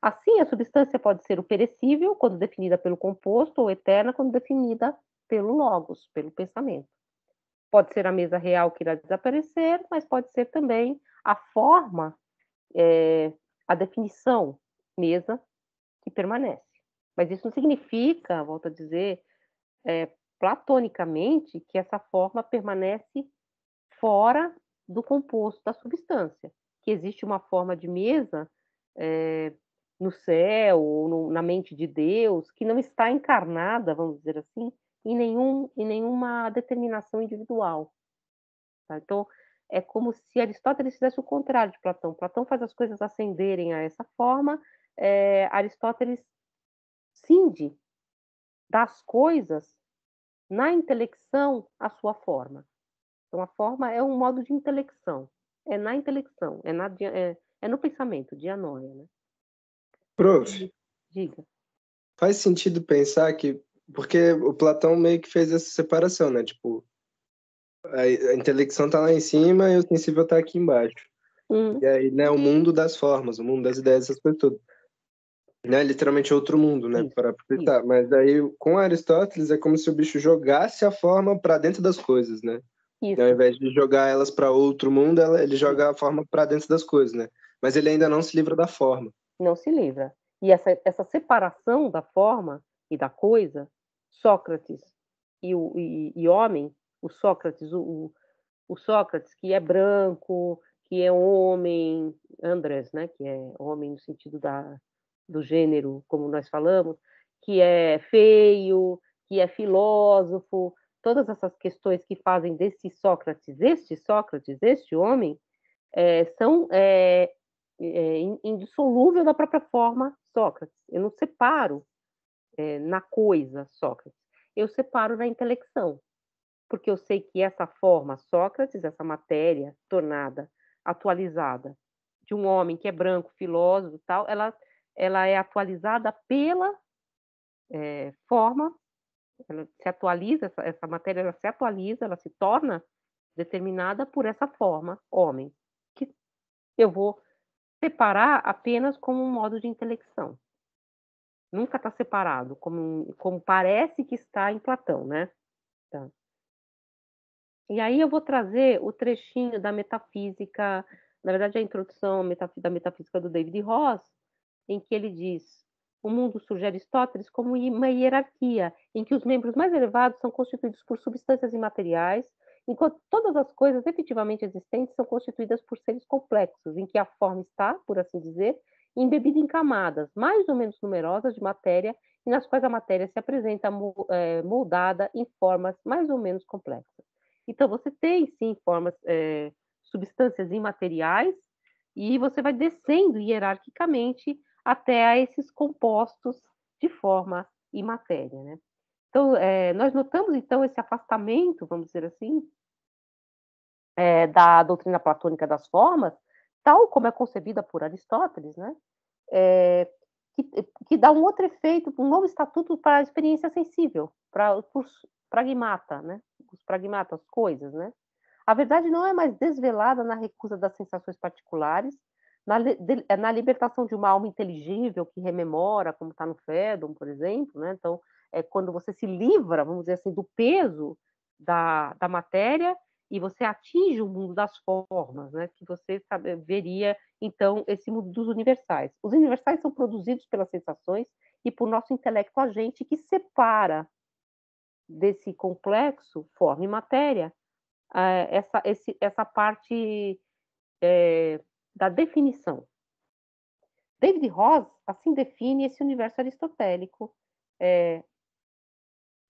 Assim, a substância pode ser o perecível, quando definida pelo composto, ou eterna, quando definida pelo logos, pelo pensamento. Pode ser a mesa real que irá desaparecer, mas pode ser também a forma, a definição mesa que permanece. Mas isso não significa, volto a dizer, platonicamente, que essa forma permanece fora do composto da substância, que existe uma forma de mesa, eh, no céu ou na mente de Deus, que não está encarnada, vamos dizer assim, em nenhuma determinação individual, tá. Então, é como se Aristóteles fizesse o contrário de Platão. Platão faz as coisas ascenderem a essa forma, Aristóteles cinge das coisas na intelecção a sua forma. Então a forma é um modo de intelecção, é na intelecção, é no pensamento, dianoia, né. Prof, E diga. faz sentido pensar que, porque o Platão meio que fez essa separação, né? Tipo, a intelecção tá lá em cima e o sensível tá aqui embaixo. Hum, E aí, né, o mundo das formas, o mundo das ideias, essas coisas tudo. Né, literalmente outro mundo, né, isso, para isso, pensar. Mas aí, com Aristóteles, é como se o bicho jogasse a forma para dentro das coisas, né? E ao isso, invés de jogar elas para outro mundo, ele isso. joga a forma para dentro das coisas, né? Mas ele ainda não se livra da forma. Não se livra. E essa separação da forma e da coisa, Sócrates e homem, o Sócrates, o Sócrates que é branco, que é homem, Andrés, né, que é homem no sentido do gênero, como nós falamos, que é feio, que é filósofo, todas essas questões que fazem desse Sócrates, este homem, são indissolúvel da própria forma Sócrates. Eu não separo na coisa Sócrates, eu separo na intelecção, porque eu sei que essa forma Sócrates, essa matéria tornada atualizada de um homem que é branco, filósofo e tal, ela é atualizada pela forma, ela se atualiza, essa matéria ela se atualiza, ela se torna determinada por essa forma homem, que eu vou separar apenas como um modo de intelecção. Nunca está separado, como parece que está em Platão, né. Tá. E aí eu vou trazer o trechinho da metafísica, na verdade a introdução da metafísica do David Ross, em que ele diz: "O mundo surge Aristóteles como uma hierarquia, em que os membros mais elevados são constituídos por substâncias imateriais, enquanto todas as coisas efetivamente existentes são constituídas por seres complexos, em que a forma está, por assim dizer, embebida em camadas mais ou menos numerosas de matéria, e nas quais a matéria se apresenta moldada em formas mais ou menos complexas". Então você tem sim formas, substâncias imateriais, e você vai descendo hierarquicamente até a esses compostos de forma e matéria, né. Então, nós notamos então esse afastamento, vamos dizer assim, da doutrina platônica das formas, tal como é concebida por Aristóteles, né, eh, que que dá um outro efeito, um novo estatuto para a experiência sensível, para os pragmata, né, os pragmatas, coisas, né. A verdade não é mais desvelada na recusa das sensações particulares, na libertação de uma alma inteligível que rememora, como está no Phaedon, por exemplo, né. Então, é quando você se livra, vamos dizer assim, do peso da matéria e você atinge o mundo das formas, né, que você veria, então, esse mundo dos universais. Os universais são produzidos pelas sensações e por nosso intelecto agente, que separa desse complexo, forma e matéria, essa parte, da definição. David Ross assim define esse universo aristotélico.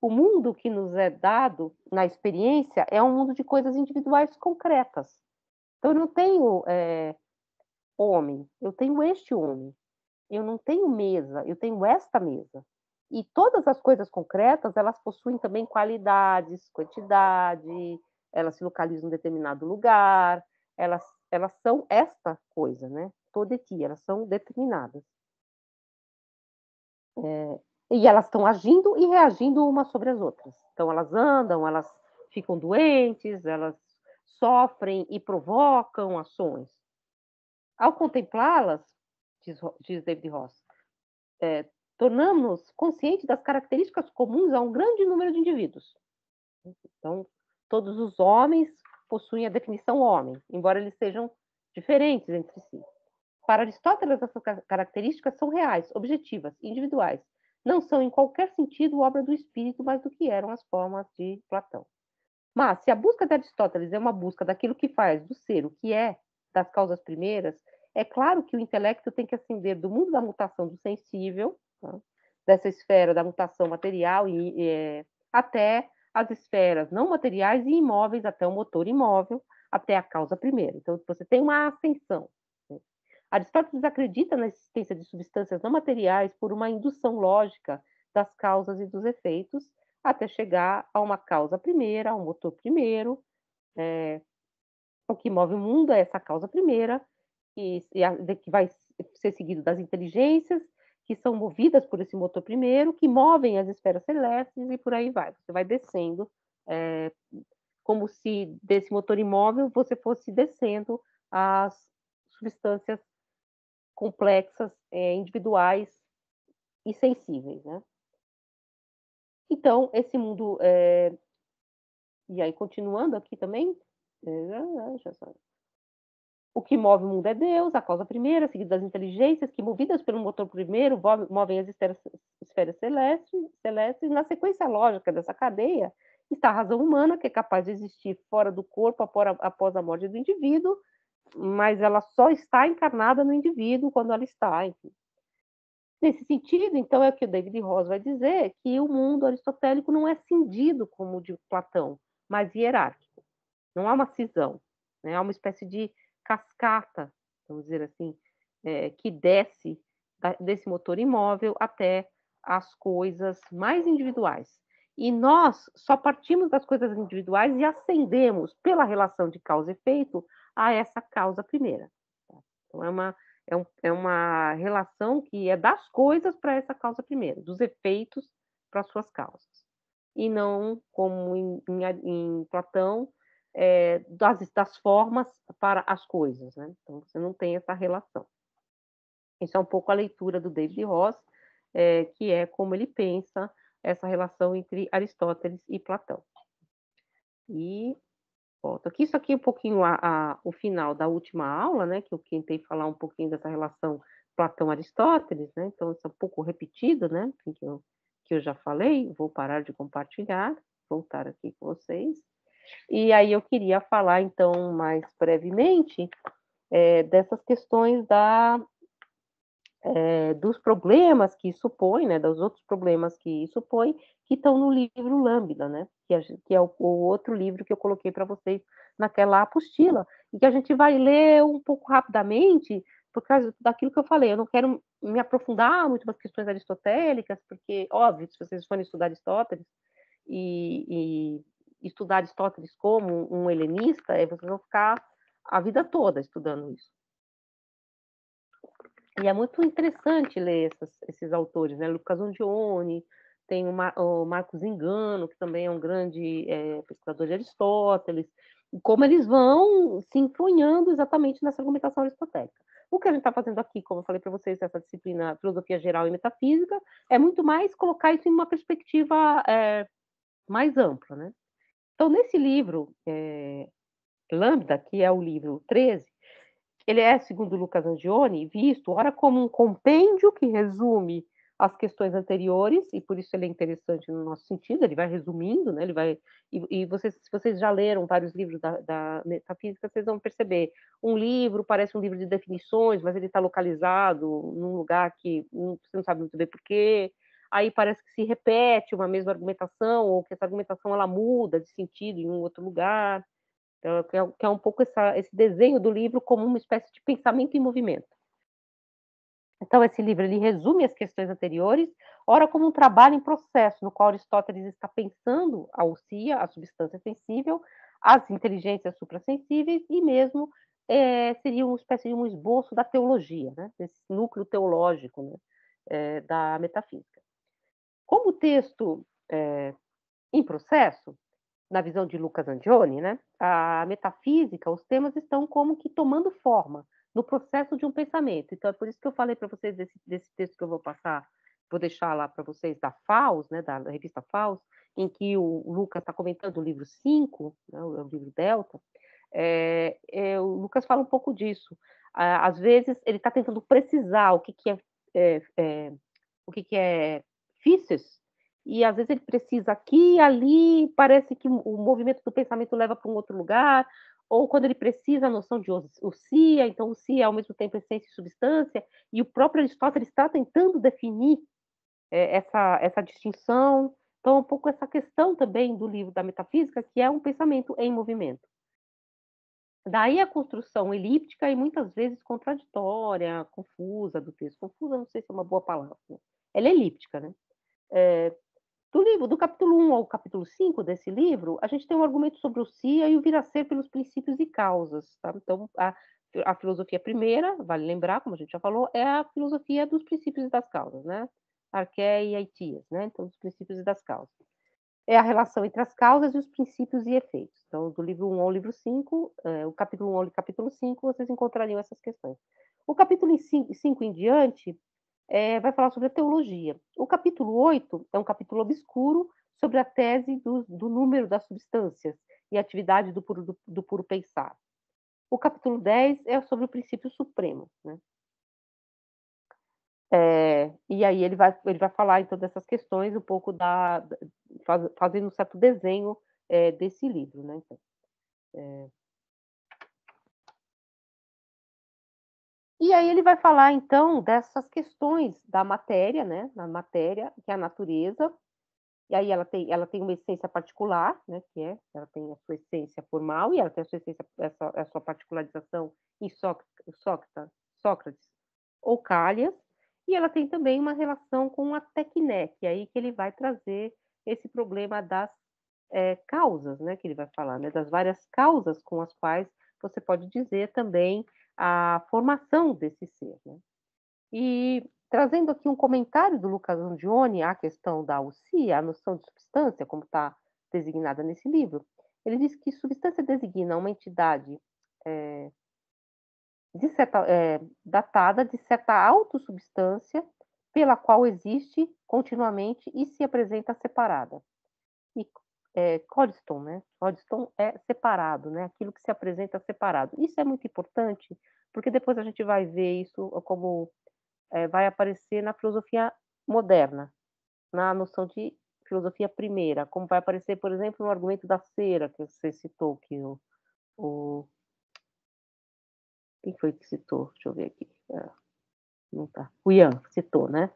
O mundo que nos é dado na experiência é um mundo de coisas individuais concretas. Então eu não tenho, homem, eu tenho este homem. Eu não tenho mesa, eu tenho esta mesa. E todas as coisas concretas, elas possuem também qualidades, quantidade, elas se localizam em determinado lugar, elas são esta coisa, né? Todeti, elas são determinadas. E elas estão agindo e reagindo umas sobre as outras. Então, elas andam, elas ficam doentes, elas sofrem e provocam ações. Ao contemplá-las, diz David Ross, tornamos-nos conscientes das características comuns a um grande número de indivíduos. Então, todos os homens possuem a definição homem, embora eles sejam diferentes entre si. Para Aristóteles, essas características são reais, objetivas, individuais. Não são, em qualquer sentido, obra do espírito, mais do que eram as formas de Platão. Mas, se a busca de Aristóteles é uma busca daquilo que faz do ser o que é, das causas primeiras, é claro que o intelecto tem que ascender do mundo da mutação do sensível, tá? Dessa esfera da mutação material, até as esferas não materiais e imóveis, até o motor imóvel, até a causa primeira. Então, você tem uma ascensão. Aristóteles acredita na existência de substâncias não materiais por uma indução lógica das causas e dos efeitos, até chegar a uma causa primeira, a um motor primeiro. O que move o mundo é essa causa primeira, que vai ser seguido das inteligências, que são movidas por esse motor primeiro, que movem as esferas celestes, e por aí vai. Você vai descendo, como se desse motor imóvel você fosse descendo as substâncias complexas, individuais e sensíveis, né? Então, esse mundo... E aí, continuando aqui também... O que move o mundo é Deus, a causa primeira, seguida das inteligências, que, movidas pelo motor primeiro, movem as esferas celestes. Na sequência lógica dessa cadeia está a razão humana, que é capaz de existir fora do corpo após a morte do indivíduo, mas ela só está encarnada no indivíduo quando ela está, enfim. Nesse sentido, então, é o que o David Ross vai dizer, que o mundo aristotélico não é cindido como o de Platão, mas hierárquico. Não há uma cisão, né? Há uma espécie de cascata, vamos dizer assim, que desce desse motor imóvel até as coisas mais individuais. E nós só partimos das coisas individuais e ascendemos pela relação de causa e efeito a essa causa primeira. Então, é uma relação que é das coisas para essa causa primeira, dos efeitos para as suas causas. E não, como em Platão, das formas para as coisas, né? Então, você não tem essa relação. Isso é um pouco a leitura do David Ross, que é como ele pensa essa relação entre Aristóteles e Platão. E volto aqui, isso aqui é um pouquinho o final da última aula, né? Que eu tentei falar um pouquinho dessa relação Platão-Aristóteles, né? Então, isso é um pouco repetido, né? Que eu já falei. Vou parar de compartilhar, voltar aqui com vocês. E aí eu queria falar, então, mais brevemente, dessas questões dos problemas que isso põe, né, dos outros problemas que isso põe, que estão no livro Lambda, né, que é o outro livro que eu coloquei para vocês naquela apostila, e que a gente vai ler um pouco rapidamente, por causa daquilo que eu falei. Eu não quero me aprofundar muito nas questões aristotélicas, porque, óbvio, se vocês forem estudar Aristóteles e estudar Aristóteles como um helenista, vocês vão ficar a vida toda estudando isso. E é muito interessante ler esses autores, né? Lucas Ondione, tem o Marcos Engano, que também é um grande pesquisador de Aristóteles, e como eles vão se enfronhando exatamente nessa argumentação aristotélica. O que a gente está fazendo aqui, como eu falei para vocês, essa disciplina Filosofia Geral e Metafísica, é muito mais colocar isso em uma perspectiva mais ampla, né? Então, nesse livro, Lambda, que é o livro 13, ele é, segundo Lucas Angione, visto ora como um compêndio que resume as questões anteriores, e por isso ele é interessante no nosso sentido, ele vai resumindo, né? Se vocês já leram vários livros da metafísica, vocês vão perceber, um livro parece um livro de definições, mas ele está localizado num lugar que você não sabe muito bem por quê, aí parece que se repete uma mesma argumentação, ou que essa argumentação ela muda de sentido em um outro lugar. Então, que é um pouco esse desenho do livro como uma espécie de pensamento em movimento. Então, esse livro ele resume as questões anteriores, ora como um trabalho em processo, no qual Aristóteles está pensando a ousia, a substância sensível, as inteligências suprassensíveis e mesmo seria uma espécie de um esboço da teologia, né? Desse núcleo teológico, né? Da metafísica. Como o texto em processo, na visão de Lucas Angione, né? A metafísica, os temas estão como que tomando forma no processo de um pensamento. Então, é por isso que eu falei para vocês desse texto que eu vou passar, vou deixar lá para vocês da FAUS, né, da revista FAUS, em que o Lucas está comentando o livro 5, né, o livro Delta. O Lucas fala um pouco disso. Às vezes, ele está tentando precisar o que é físicos, e às vezes ele precisa aqui e ali, parece que o movimento do pensamento leva para um outro lugar, ou quando ele precisa a noção de ousia, então ousia é ao mesmo tempo essência e substância, e o próprio Aristóteles está tentando definir essa distinção. Então, um pouco essa questão também do livro da metafísica, que é um pensamento em movimento. Daí a construção elíptica e muitas vezes contraditória, confusa do texto. Confusa, não sei se é uma boa palavra. Né? Ela é elíptica, né? Do capítulo 1 ao capítulo 5 desse livro, a gente tem um argumento sobre o sia e o vir a ser pelos princípios e causas. Tá? Então, a filosofia primeira, vale lembrar, como a gente já falou, é a filosofia dos princípios e das causas, né? Arqué e Aitias, né? Então, dos princípios e das causas. É a relação entre as causas e os princípios e efeitos. Então, do livro 1 ao livro 5, o capítulo 1 ao capítulo 5, vocês encontrariam essas questões. O capítulo 5 em diante vai falar sobre a teologia. O capítulo 8 é um capítulo obscuro sobre a tese do número das substâncias e a atividade do puro pensar. O capítulo 10 é sobre o princípio supremo. Né? E aí ele vai falar, então, dessas questões, um pouco fazendo um certo desenho desse livro. Né? Então, E aí ele vai falar, então, dessas questões da matéria, né? Na matéria, que é a natureza. E aí ela tem uma essência particular, né? Ela tem a sua essência formal e ela tem a sua essência, a sua particularização em Sócrates ou Cálias. E ela tem também uma relação com a tecné, que é aí que ele vai trazer esse problema das causas, né? Que ele vai falar, né? Das várias causas com as quais você pode dizer também a formação desse ser. Né? E trazendo aqui um comentário do Lucas Angione à questão da ousia, a noção de substância, como está designada nesse livro, ele diz que substância designa uma entidade datada de certa autossubstância pela qual existe continuamente e se apresenta separada. E Coddington, né? Coddington é separado, né? Aquilo que se apresenta separado. Isso é muito importante, porque depois a gente vai ver isso como vai aparecer na filosofia moderna, na noção de filosofia primeira, como vai aparecer, por exemplo, no argumento da cera, que você citou, que quem foi que citou? Deixa eu ver aqui. Não tá. O Ian citou, né?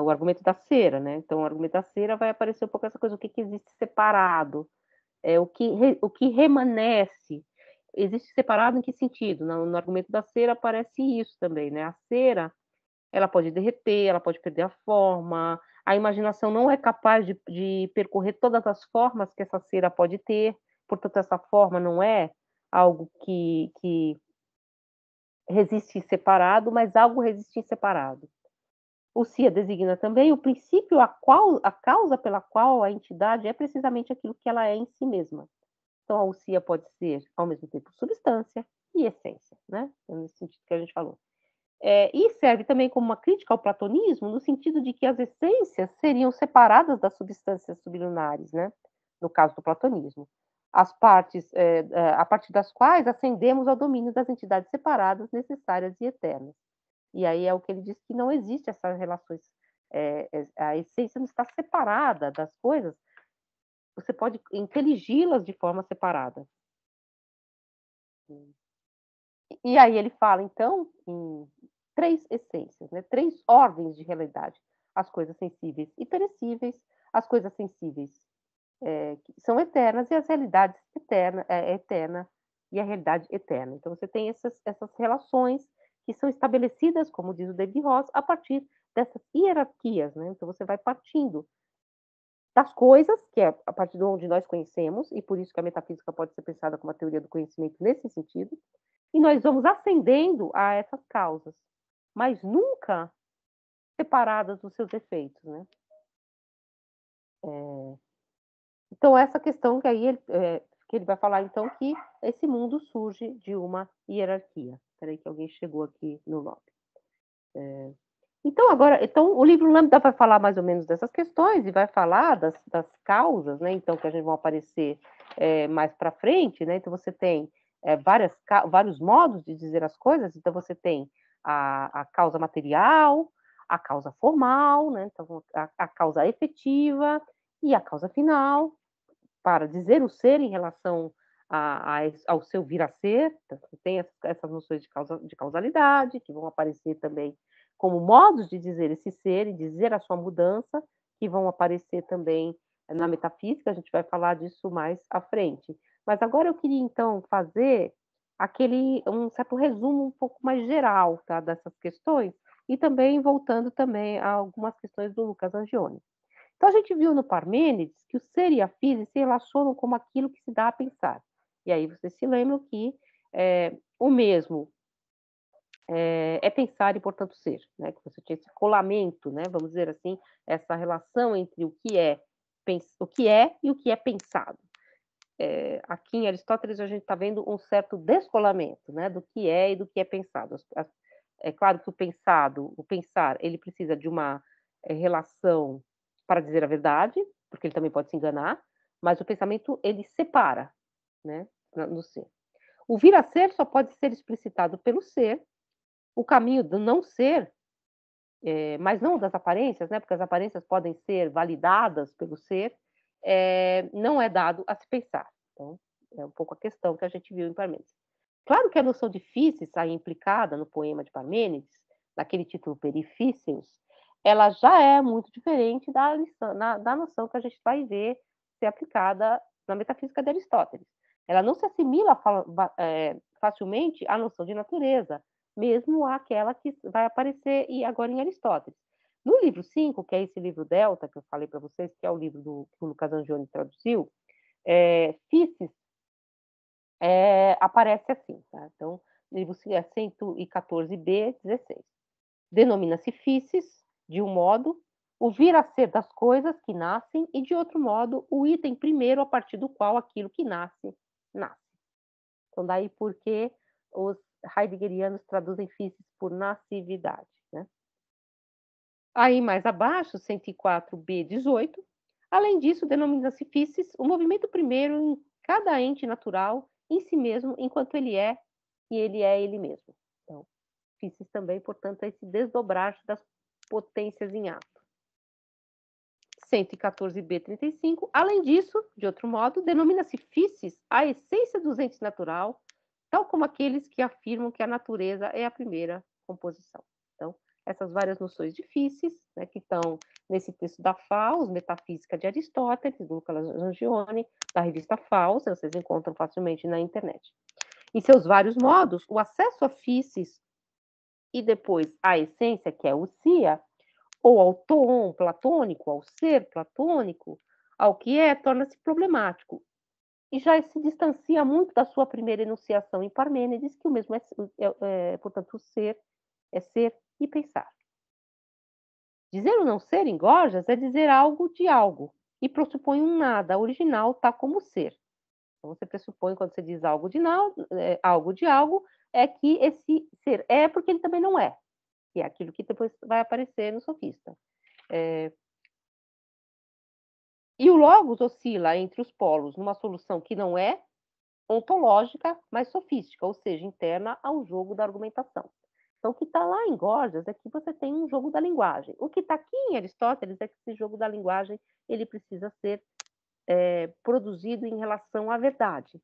O argumento da cera, né? Então, o argumento da cera vai aparecer um pouco essa coisa, o que existe separado, o que remanesce. Existe separado em que sentido? No argumento da cera aparece isso também, né? A cera, ela pode derreter, ela pode perder a forma, a imaginação não é capaz de percorrer todas as formas que essa cera pode ter, portanto, essa forma não é algo que resiste separado, mas algo resiste separado. O SIA designa também o princípio, a causa pela qual a entidade é precisamente aquilo que ela é em si mesma. Então, a ousia pode ser, ao mesmo tempo, substância e essência, né? Nesse sentido que a gente falou. E serve também como uma crítica ao platonismo, no sentido de que as essências seriam separadas das substâncias sublunares, né? No caso do platonismo. As partes, a partir das quais ascendemos ao domínio das entidades separadas, necessárias e eternas. E aí é o que ele diz, que não existe essas relações, a essência não está separada das coisas, você pode inteligi-las de forma separada. E aí ele fala, então, em 3 essências, né? 3 ordens de realidade. As coisas sensíveis e perecíveis, as coisas sensíveis que são eternas e as realidades eterna e a realidade eterna. Então, você tem essas relações que são estabelecidas, como diz o David Ross, a partir dessas hierarquias, né? Então você vai partindo das coisas, que é a partir de onde nós conhecemos, e por isso que a metafísica pode ser pensada como a teoria do conhecimento nesse sentido, e nós vamos ascendendo a essas causas, mas nunca separadas dos seus efeitos, né? Então, essa questão que aí que ele vai falar, então, que esse mundo surge de uma hierarquia. Espera aí que alguém chegou aqui no lobby. Então, o livro Lambda vai falar mais ou menos dessas questões e vai falar das causas, né? Então, que a gente vai aparecer mais para frente, né? Então, você tem vários modos de dizer as coisas. Então, você tem a causa material, a causa formal, né? Então, a causa efetiva e a causa final, para dizer o ser em relação ao seu vir a ser. Então, você tem essas noções de causalidade, que vão aparecer também como modos de dizer esse ser e dizer a sua mudança, que vão aparecer também na metafísica. A gente vai falar disso mais à frente. Mas agora eu queria, então, fazer um certo resumo um pouco mais geral, tá, dessas questões, e também voltando também a algumas questões do Lucas Angione. Então, a gente viu no Parmênides que o ser e a física se relacionam como aquilo que se dá a pensar. E aí vocês se lembram que o mesmo é pensar e, portanto, ser, né? Que você tinha esse colamento, né? Vamos dizer assim, essa relação entre o que é e o que é pensado. Aqui em Aristóteles a gente está vendo um certo descolamento, né? Do que é e do que é pensado. É claro que o pensar, ele precisa de uma relação para dizer a verdade, porque ele também pode se enganar, mas o pensamento ele separa, né? No ser. O vir a ser só pode ser explicitado pelo ser. O caminho do não ser, mas não das aparências, né? Porque as aparências podem ser validadas pelo ser, não é dado a se pensar. Então, é um pouco a questão que a gente viu em Parmênides. Claro que a noção de físis aí implicada no poema de Parmênides, naquele título Perifícios, ela já é muito diferente da noção que a gente vai ver ser aplicada na metafísica de Aristóteles. Ela não se assimila facilmente à noção de natureza, mesmo àquela que vai aparecer agora em Aristóteles. No livro 5, que é esse livro Delta, que eu falei para vocês, que é o livro que o Lucas Angione traduziu, físis aparece assim, tá? Então, livro 114b, 16. Denomina-se físis, de um modo, o vir a ser das coisas que nascem, e de outro modo, o item primeiro a partir do qual aquilo que nasce, nasce. Então, daí porque os heideggerianos traduzem físis por nascividade, né? Aí, mais abaixo, 104b, 18. Além disso, denomina-se físis o movimento primeiro em cada ente natural, em si mesmo, enquanto ele é, e ele é ele mesmo. Então, físis também, portanto, é esse desdobrar das potências em ato. 114b, 35. Além disso, de outro modo, denomina-se físis a essência dos entes natural, tal como aqueles que afirmam que a natureza é a primeira composição. Então, essas várias noções de físis, né, que estão nesse texto da Faus, Metafísica de Aristóteles, do Lucas Angione, da revista Faus, vocês encontram facilmente na internet. Em seus vários modos, o acesso a físis e depois à essência, que é o sia, ou ao tom platônico, ao ser platônico, ao que é, torna-se problemático. E já se distancia muito da sua primeira enunciação em Parmênides, que o mesmo portanto, o ser é ser e pensar. Dizer o não ser em Gorgias é dizer algo de algo, e pressupõe um nada original, tal como ser. Então, você pressupõe, quando você diz algo de algo, é que esse ser é porque ele também não é, que é aquilo que depois vai aparecer no sofista. E o logos oscila entre os polos numa solução que não é ontológica, mas sofística, ou seja, interna ao jogo da argumentação. Então, o que está lá em Gorgias é que você tem um jogo da linguagem. O que está aqui em Aristóteles é que esse jogo da linguagem ele precisa ser produzido em relação à verdade.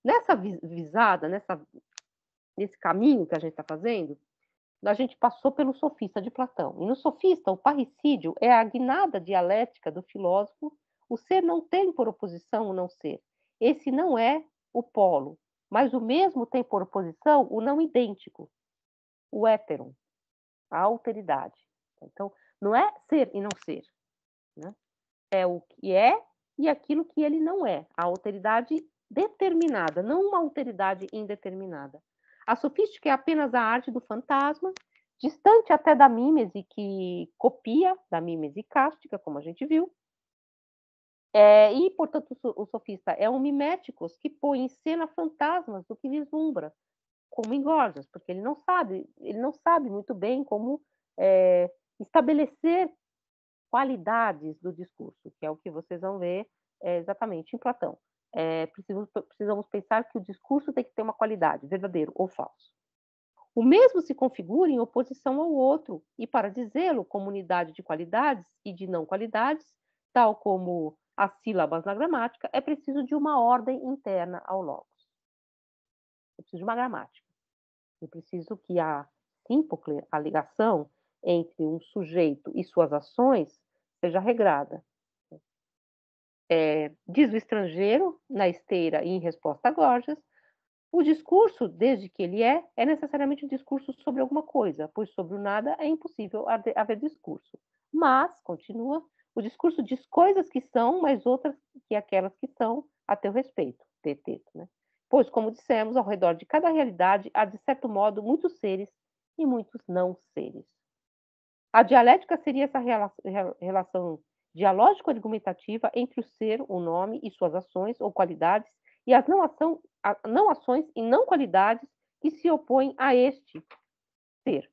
Nessa visada, nesse caminho que a gente está fazendo, a gente passou pelo sofista de Platão. E no sofista, o parricídio é a guinada dialética do filósofo. O ser não tem por oposição o não ser. Esse não é o polo, mas o mesmo tem por oposição o não idêntico. o héteron, a alteridade. Então, não é ser e não ser, né? É o que é e aquilo que ele não é. A alteridade determinada, não uma alteridade indeterminada. A sofística é apenas a arte do fantasma, distante até da mímese que copia, da mímese cástica, como a gente viu. E, portanto, o sofista é um miméticos que põe em cena fantasmas do que vislumbra, como em Gorgias, porque ele não sabe muito bem como estabelecer qualidades do discurso, que é o que vocês vão ver exatamente em Platão. Precisamos pensar que o discurso tem que ter uma qualidade, verdadeiro ou falso. O mesmo se configura em oposição ao outro, e para dizê-lo como unidade de qualidades e de não qualidades, tal como as sílabas na gramática, é preciso de uma ordem interna ao logos. É preciso de uma gramática. É preciso que a síncope, a ligação entre um sujeito e suas ações, seja regrada. Diz o estrangeiro, na esteira e em resposta a Gorgias, o discurso, desde que ele é necessariamente um discurso sobre alguma coisa, pois sobre o nada é impossível haver discurso. Mas, continua, o discurso diz coisas que são, mas outras que aquelas que são a teu respeito, teto, né? Pois, como dissemos, ao redor de cada realidade há, de certo modo, muitos seres e muitos não seres. A dialética seria essa relação dialógico-argumentativa entre o ser, o nome e suas ações ou qualidades, e as não ações e não qualidades que se opõem a este ser,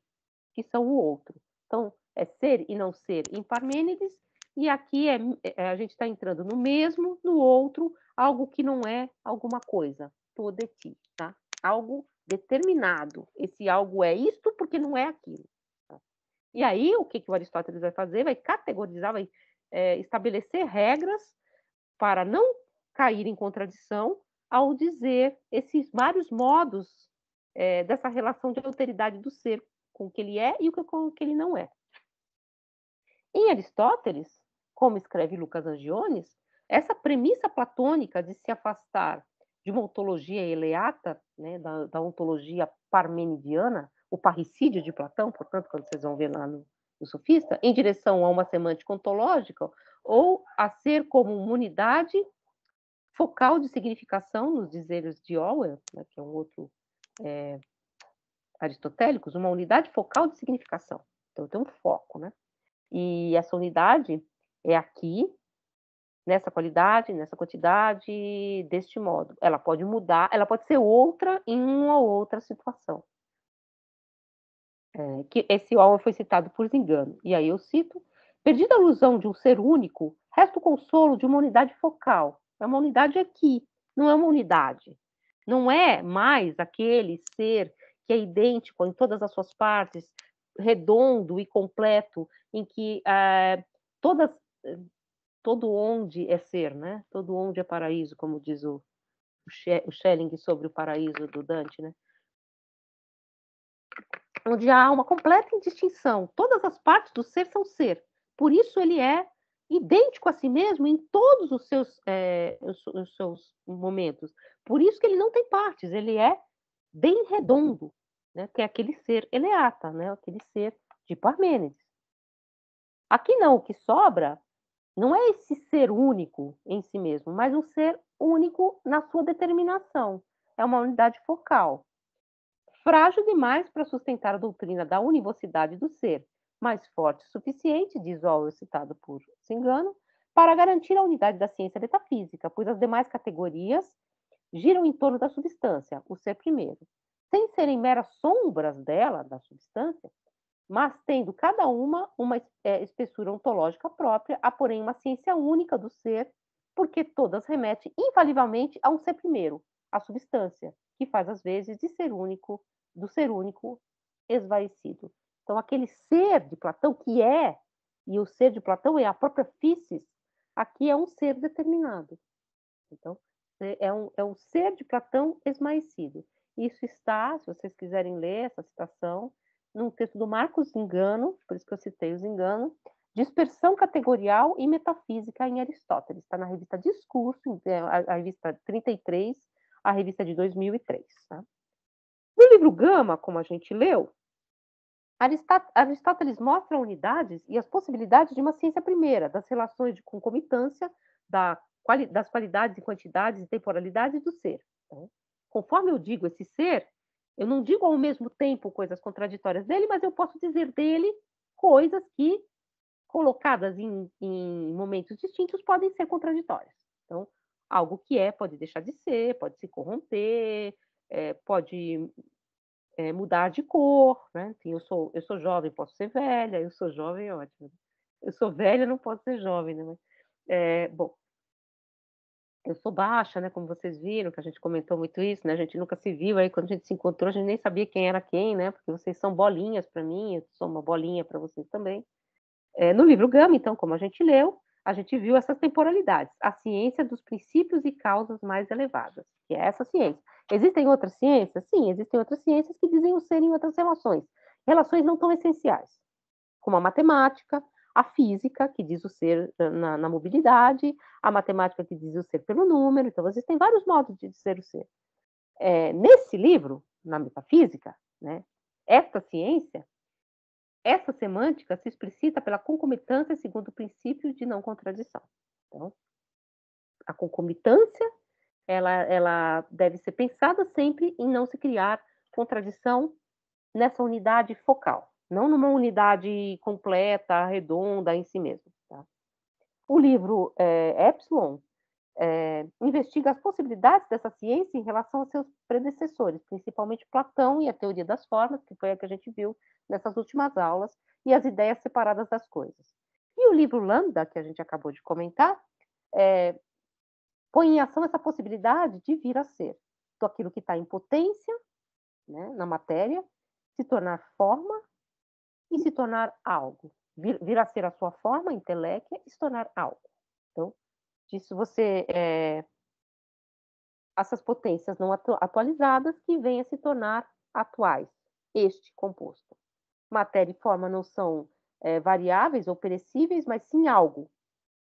que são o outro. Então, é ser e não ser em Parmênides, e aqui a gente está entrando no mesmo, no outro, algo que não é alguma coisa, todo de ti, tá? Algo determinado. Esse algo é isto porque não é aquilo. E aí, o que o Aristóteles vai fazer? Vai categorizar, vai estabelecer regras para não cair em contradição ao dizer esses vários modos dessa relação de alteridade do ser com o que ele é e com o que ele não é. Em Aristóteles, como escreve Lucas Angiones, essa premissa platônica de se afastar de uma ontologia eleata, né, da ontologia parmenidiana, o parricídio de Platão, portanto, quando vocês vão ver lá no Sofista, em direção a uma semântica ontológica, ou a ser como uma unidade focal de significação, nos dizeres de Orwell, né, que é um outro aristotélicos, uma unidade focal de significação. Então, tem um foco, né? E essa unidade é aqui, nessa qualidade, nessa quantidade, deste modo. Ela pode mudar, ela pode ser outra em uma ou outra situação. Que esse Orwell foi citado por Zingano. E aí eu cito: perdida a ilusão de um ser único, resta o consolo de uma unidade focal. É uma unidade aqui, não é uma unidade. Não é mais aquele ser que é idêntico em todas as suas partes, redondo e completo, em que todo onde é ser, né? Todo onde é paraíso, como diz o Schelling sobre o paraíso do Dante, né? Onde há uma completa indistinção. Todas as partes do ser são ser. Por isso ele é idêntico a si mesmo em todos os seus momentos. Por isso que ele não tem partes, ele é bem redondo, né? Que é aquele ser eleata, né? Aquele ser de Parmênides. Aqui não, o que sobra não é esse ser único em si mesmo, mas um ser único na sua determinação. É uma unidade focal. Frágil demais para sustentar a doutrina da univocidade do ser, mas forte o suficiente, diz Orwell, citado por Zingano, para garantir a unidade da ciência metafísica, pois as demais categorias giram em torno da substância, o ser primeiro, sem serem meras sombras dela, da substância, mas tendo cada uma espessura ontológica própria, há, porém, uma ciência única do ser, porque todas remetem infalivelmente a um ser primeiro, a substância, que faz às vezes do ser único esvaecido. Então, aquele ser de Platão que é, e o ser de Platão é a própria physis, aqui é um ser determinado. Então, é um ser de Platão esmaecido. Isso está, se vocês quiserem ler essa citação, num texto do Marcos Zingano, por isso que eu citei o Zingano, Dispersão Categorial e Metafísica em Aristóteles. Está na revista Discurso, a revista 33, a revista de 2003. Tá? No livro Gama, como a gente leu, Aristóteles mostra unidades e as possibilidades de uma ciência primeira, das relações de concomitância, das qualidades e quantidades e temporalidades do ser. Então, conforme eu digo esse ser, eu não digo ao mesmo tempo coisas contraditórias dele, mas eu posso dizer dele coisas que, colocadas em momentos distintos, podem ser contraditórias. Então, algo que pode deixar de ser, pode se corromper, pode mudar de cor, né? Enfim, eu sou jovem, posso ser velha, eu sou jovem, ótimo. Eu sou velha, não posso ser jovem, né? Bom, eu sou baixa, né? Como vocês viram, que a gente comentou muito isso, né? A gente nunca se viu aí, quando a gente se encontrou, a gente nem sabia quem era quem, né? Porque vocês são bolinhas para mim, eu sou uma bolinha para vocês também. No livro Gama, então, como a gente leu, a gente viu essas temporalidades, a ciência dos princípios e causas mais elevadas, que é essa ciência. Existem outras ciências? Sim, existem outras ciências que dizem o ser em outras relações. Relações não tão essenciais, como a matemática, a física, que diz o ser na mobilidade, a matemática que diz o ser pelo número. Então, existem vários modos de dizer o ser. Nesse livro, na metafísica, né, esta ciência, essa semântica se explicita pela concomitância segundo o princípio de não contradição. Então, a concomitância, ela deve ser pensada sempre em não se criar contradição nessa unidade focal, não numa unidade completa, redonda em si mesmo. Tá? O livro Epsilon investiga as possibilidades dessa ciência em relação aos seus predecessores, principalmente Platão e a teoria das formas, que foi a que a gente viu nessas últimas aulas, e as ideias separadas das coisas. E o livro Lambda, que a gente acabou de comentar, põe em ação essa possibilidade de vir a ser tudo aquilo que está em potência, né, na matéria, se tornar forma e se tornar algo. Vir a ser a sua forma, inteléquia, e se tornar algo. Então, disso você essas potências não atualizadas que vêm a se tornar atuais, este composto. Matéria e forma não são variáveis ou perecíveis, mas sim algo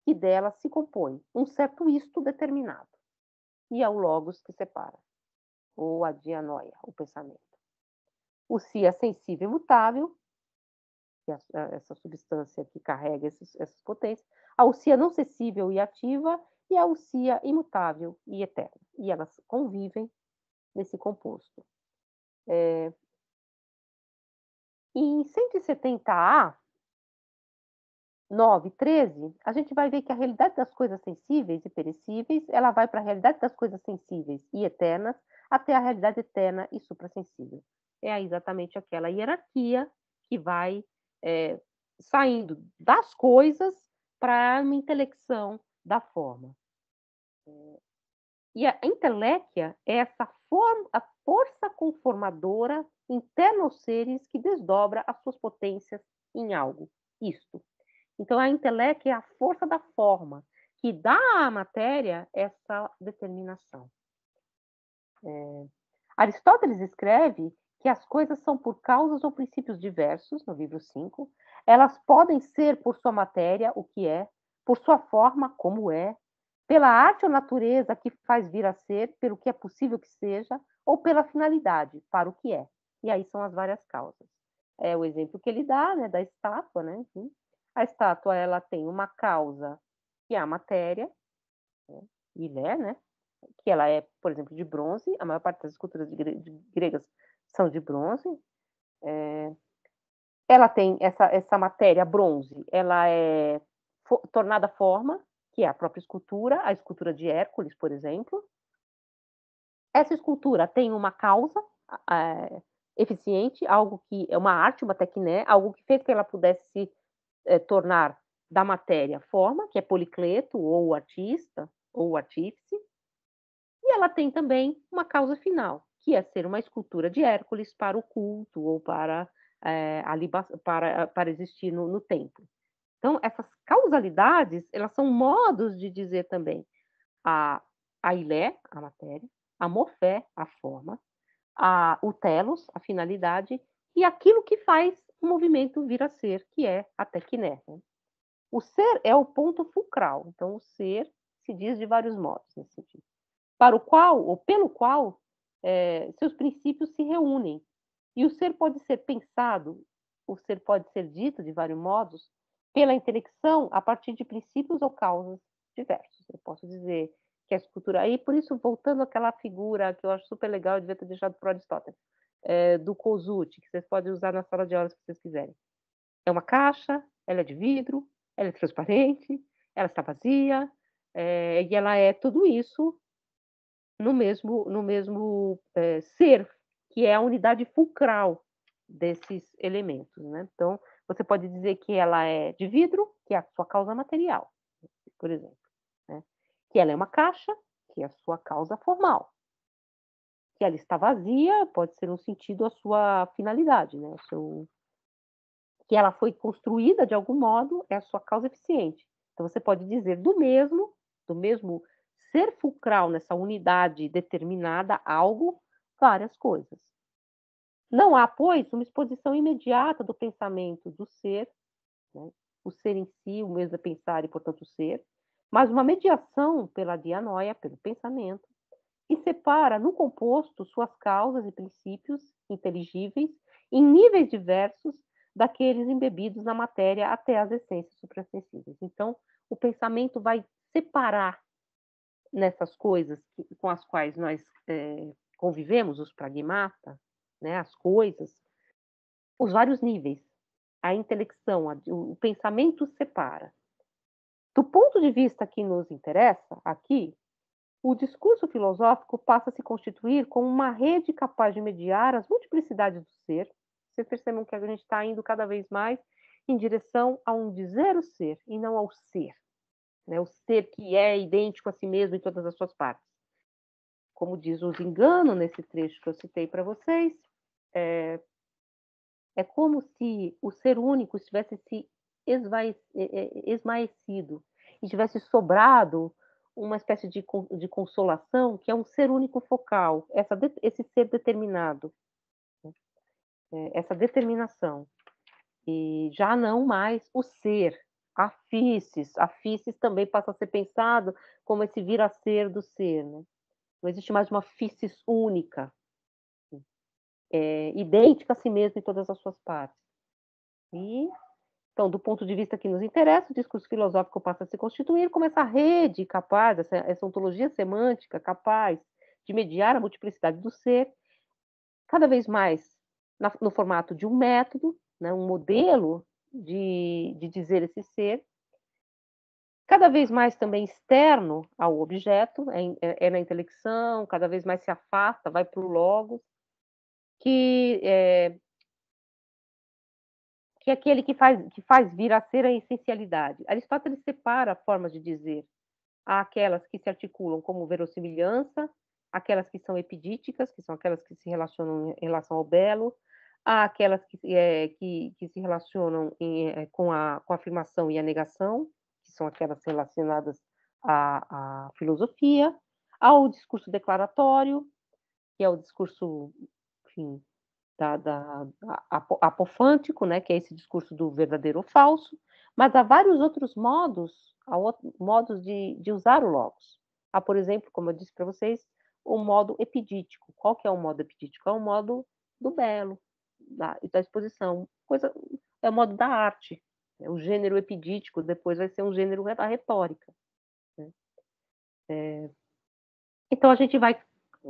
que delas se compõe, um certo isto determinado. E é o logos que separa, ou a dianoia, o pensamento. O si é sensível e mutável, que é essa substância que carrega essas potências. A usia não sensível e ativa, e a usia imutável e eterna. E elas convivem nesse composto. Em 170A, 9, 13, a gente vai ver que a realidade das coisas sensíveis e perecíveis, ela vai para a realidade das coisas sensíveis e eternas, até a realidade eterna e suprassensível. É exatamente aquela hierarquia que vai saindo das coisas para uma intelecção da forma. E a inteléquia é essa a força conformadora interna aos seres que desdobra as suas potências em algo. Isto. Então, a inteléquia é a força da forma, que dá à matéria essa determinação. Aristóteles escreve que as coisas são por causas ou princípios diversos, no livro 5. Elas podem ser por sua matéria, o que é, por sua forma, como é, pela arte ou natureza que faz vir a ser, pelo que é possível que seja, ou pela finalidade, para o que é. E aí são as várias causas. É o exemplo que ele dá, né, da estátua, né? Enfim. A estátua, ela tem uma causa, que é a matéria, né, ilé, né? Que ela é, por exemplo, de bronze. A maior parte das esculturas gregas são de bronze. Ela tem essa matéria, bronze, ela é tornada forma, que é a própria escultura, a escultura de Hércules, por exemplo. Essa escultura tem uma causa eficiente, algo que é uma arte, uma tecné, algo que fez que ela pudesse se tornar da matéria forma, que é Policleto, ou o artista, ou o artífice. E ela tem também uma causa final, que é ser uma escultura de Hércules para o culto ou para existir no templo. Então, essas causalidades, elas são modos de dizer também a ilé, a matéria, a morfé, a forma, o telos, a finalidade, e aquilo que faz o movimento vir a ser, que é a tecné. Né? O ser é o ponto fulcral, então o ser se diz de vários modos nesse sentido. Para o qual, ou pelo qual, seus princípios se reúnem. E o ser pode ser pensado o ser pode ser dito de vários modos pela intelecção a partir de princípios ou causas diversos. Eu posso dizer que a escultura aí, por isso, voltando àquela figura que eu acho super legal, eu devia ter deixado para Aristóteles, do Kosuth, que vocês podem usar na sala de aula se vocês quiserem. É uma caixa, ela é de vidro, ela é transparente, ela está vazia, e ela é tudo isso no mesmo ser, que é a unidade fulcral desses elementos, né. Então, você pode dizer que ela é de vidro, que é a sua causa material, por exemplo, né. Que ela é uma caixa, que é a sua causa formal. Que ela está vazia, pode ser no sentido a sua finalidade, né, o seu que ela foi construída de algum modo, é a sua causa eficiente. Então você pode dizer do mesmo ser fulcral nessa unidade determinada, algo, várias coisas. Não há, pois, uma exposição imediata do pensamento do ser, né, o ser em si, o mesmo é pensar e, portanto, o ser, mas uma mediação pela dianoia, pelo pensamento, que separa no composto suas causas e princípios inteligíveis em níveis diversos daqueles embebidos na matéria até as essências suprassensíveis. Então, o pensamento vai separar nessas coisas com as quais nós convivemos, os pragmata, né, as coisas, os vários níveis. A intelecção, o pensamento separa. Do ponto de vista que nos interessa aqui, o discurso filosófico passa a se constituir como uma rede capaz de mediar as multiplicidades do ser. Vocês percebam que a gente está indo cada vez mais em direção a um dizer o ser e não ao ser, né? O ser que é idêntico a si mesmo em todas as suas partes. Como diz o Zingano nesse trecho que eu citei para vocês, é como se o ser único tivesse se esmaecido e tivesse sobrado uma espécie de consolação, que é um ser único focal, esse ser determinado, essa determinação. E já não mais o ser, a físis também passa a ser pensado como esse vir a ser do ser, né? Não existe mais uma físis única, idêntica a si mesma em todas as suas partes. E então, do ponto de vista que nos interessa, o discurso filosófico passa a se constituir como essa rede capaz, essa ontologia semântica capaz de mediar a multiplicidade do ser, cada vez mais no formato de um método, né, um modelo de dizer esse ser, cada vez mais também externo ao objeto, na intelecção, cada vez mais se afasta, vai para o logos, que é aquele que faz vir a ser a essencialidade. Aristóteles separa formas de dizer. Há aquelas que se articulam como verossimilhança, aquelas que são epidíticas, que são aquelas que se relacionam em relação ao belo, há aquelas que se relacionam com a afirmação e a negação, que são aquelas relacionadas à filosofia, há o discurso declaratório, que é o discurso, enfim, apofântico, né, que é esse discurso do verdadeiro ou falso, mas há vários outros modos, modos de usar o logos. Há, por exemplo, como eu disse para vocês, o modo epidítico. Qual que é o modo epidítico? É o modo do belo, da exposição. É o modo da arte. O gênero epidítico depois vai ser um gênero da retórica, né? Então a gente vai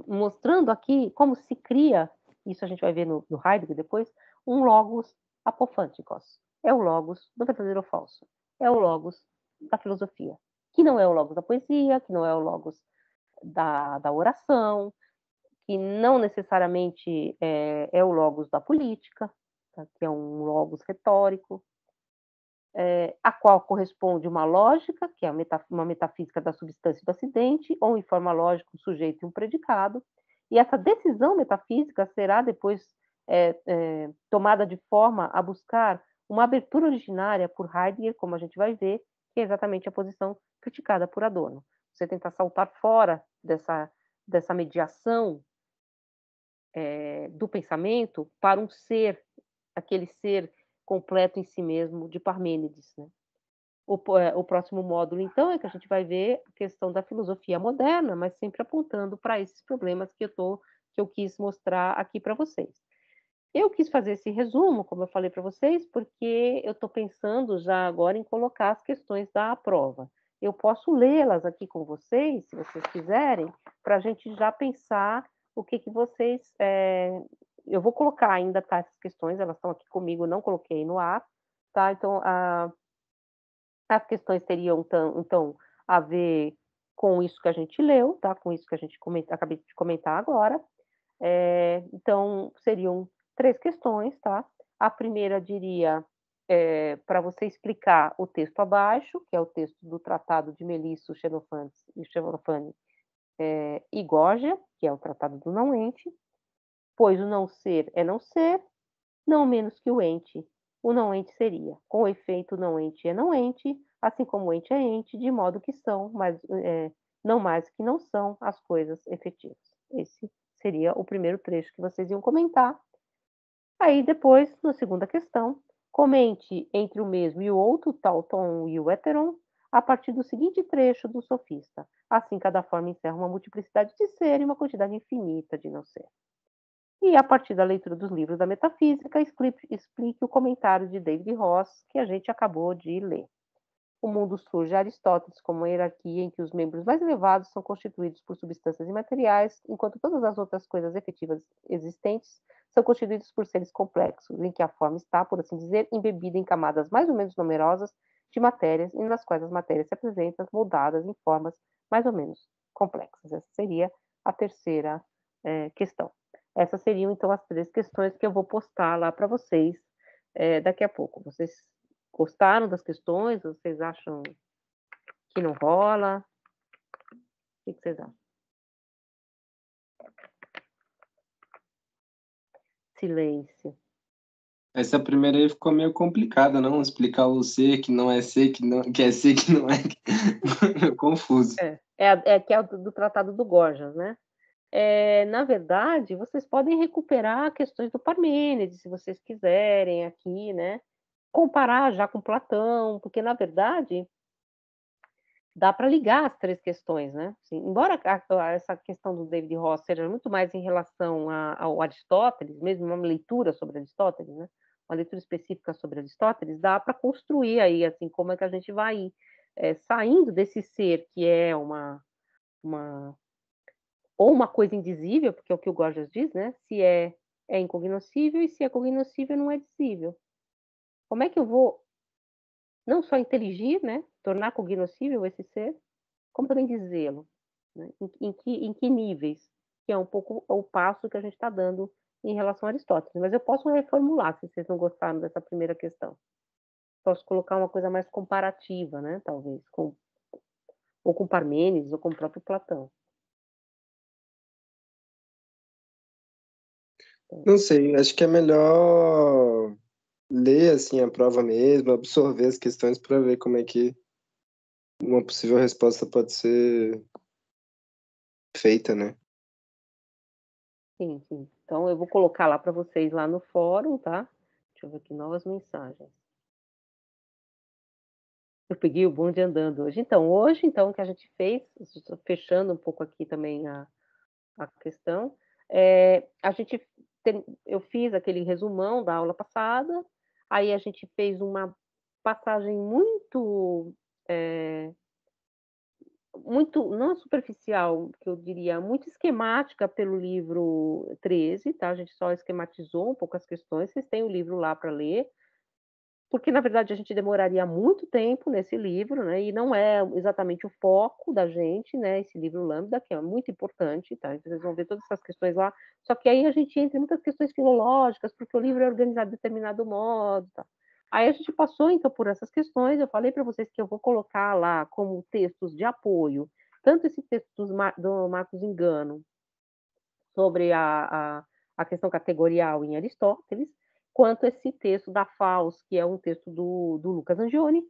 mostrando aqui como se cria, isso a gente vai ver no Heidegger depois, um logos apofânticos. É o logos do verdadeiro ou falso. É o logos da filosofia, que não é o logos da poesia, que não é o logos da oração, que não necessariamente é o logos da política, tá? Que é um logos retórico, a qual corresponde uma lógica, que é uma metafísica da substância e do acidente, ou em forma lógica, um sujeito e um predicado, e essa decisão metafísica será depois tomada de forma a buscar uma abertura originária por Heidegger, como a gente vai ver, que é exatamente a posição criticada por Adorno. Você tentar saltar fora dessa mediação do pensamento para um ser, aquele ser completo em si mesmo de Parmênides, né? O próximo módulo, então, é que a gente vai ver a questão da filosofia moderna, mas sempre apontando para esses problemas que eu quis mostrar aqui para vocês. Eu quis fazer esse resumo, como eu falei para vocês, porque eu estou pensando já agora em colocar as questões da prova. Eu posso lê-las aqui com vocês, se vocês quiserem, para a gente já pensar o que que vocês. Eu vou colocar ainda, tá, essas questões, elas estão aqui comigo, não coloquei no ar, tá? Então, as questões teriam, então, a ver com isso que a gente leu, tá? Com isso que a gente acabei de comentar agora. Então, seriam 3 questões, tá? A primeira diria, para você explicar o texto abaixo, que é o texto do Tratado de Melisso, Xenofante e Gorgia, que é o Tratado do Não Ente, pois o não ser é não ser, não menos que o ente. O não ente seria, com efeito, o não ente é não ente, assim como o ente é ente, de modo que são, mas não mais que não são as coisas efetivas. Esse seria o primeiro trecho que vocês iam comentar. Aí depois, na segunda questão, comente entre o mesmo e o outro, tal tom e o heteron, a partir do seguinte trecho do sofista. Assim, cada forma encerra uma multiplicidade de ser e uma quantidade infinita de não ser. E, a partir da leitura dos livros da metafísica, explique o comentário de David Ross, que a gente acabou de ler. O mundo surge a Aristóteles como uma hierarquia em que os membros mais elevados são constituídos por substâncias imateriais, enquanto todas as outras coisas efetivas existentes são constituídas por seres complexos, em que a forma está, por assim dizer, embebida em camadas mais ou menos numerosas de matérias, e nas quais as matérias se apresentam moldadas em formas mais ou menos complexas. Essa seria a terceira questão. Essas seriam, então, as 3 questões que eu vou postar lá para vocês daqui a pouco. Vocês gostaram das questões? Vocês acham que não rola? O que vocês acham? Silêncio. Essa primeira aí ficou meio complicada, não? Explicar o ser que não é ser, que é ser, que não é. Meio confuso. Que é o do Tratado do Gorgias, né? Na verdade, vocês podem recuperar questões do Parmênides, se vocês quiserem aqui, né? Comparar já com Platão, porque, na verdade, dá para ligar as 3 questões, né? Assim, embora essa questão do David Ross seja muito mais em relação ao Aristóteles, mesmo uma leitura sobre Aristóteles, né? Uma leitura específica sobre Aristóteles, dá para construir aí, assim, como é que a gente vai saindo desse ser que é uma ou uma coisa indizível, porque é o que o Gorgias diz, né? Se é incognoscível, e se é cognoscível, não é dizível. Como é que eu vou não só inteligir, né? Tornar cognoscível esse ser, como também dizê-lo, né? Em que níveis, que é um pouco o passo que a gente está dando em relação a Aristóteles. Mas eu posso reformular, se vocês não gostaram dessa primeira questão. Posso colocar uma coisa mais comparativa, né? Talvez, ou com Parmênides, ou com o próprio Platão. Não sei, acho que é melhor ler assim a prova mesmo, absorver as questões para ver como é que uma possível resposta pode ser feita, né? Sim, sim. Então eu vou colocar lá para vocês lá no fórum, tá? Deixa eu ver aqui, novas mensagens. Eu peguei o bonde andando hoje. Então, hoje, então, o que a gente fez, fechando um pouco aqui também a questão, eu fiz aquele resumão da aula passada, aí a gente fez uma passagem muito, não superficial, que eu diria, muito esquemática pelo livro 13, tá? A gente só esquematizou um pouco as questões, vocês têm o livro lá para ler, porque na verdade a gente demoraria muito tempo nesse livro, né? E não é exatamente o foco da gente, né? Esse livro Lambda, que é muito importante, tá? Então, vocês vão ver todas essas questões lá. Só que aí a gente entra em muitas questões filológicas, porque o livro é organizado de determinado modo, tá? Aí a gente passou então por essas questões. Eu falei para vocês que eu vou colocar lá como textos de apoio, tanto esse texto do Marcos Engano sobre a questão categorial em Aristóteles, quanto esse texto da Faust, que é um texto do Lucas Angione.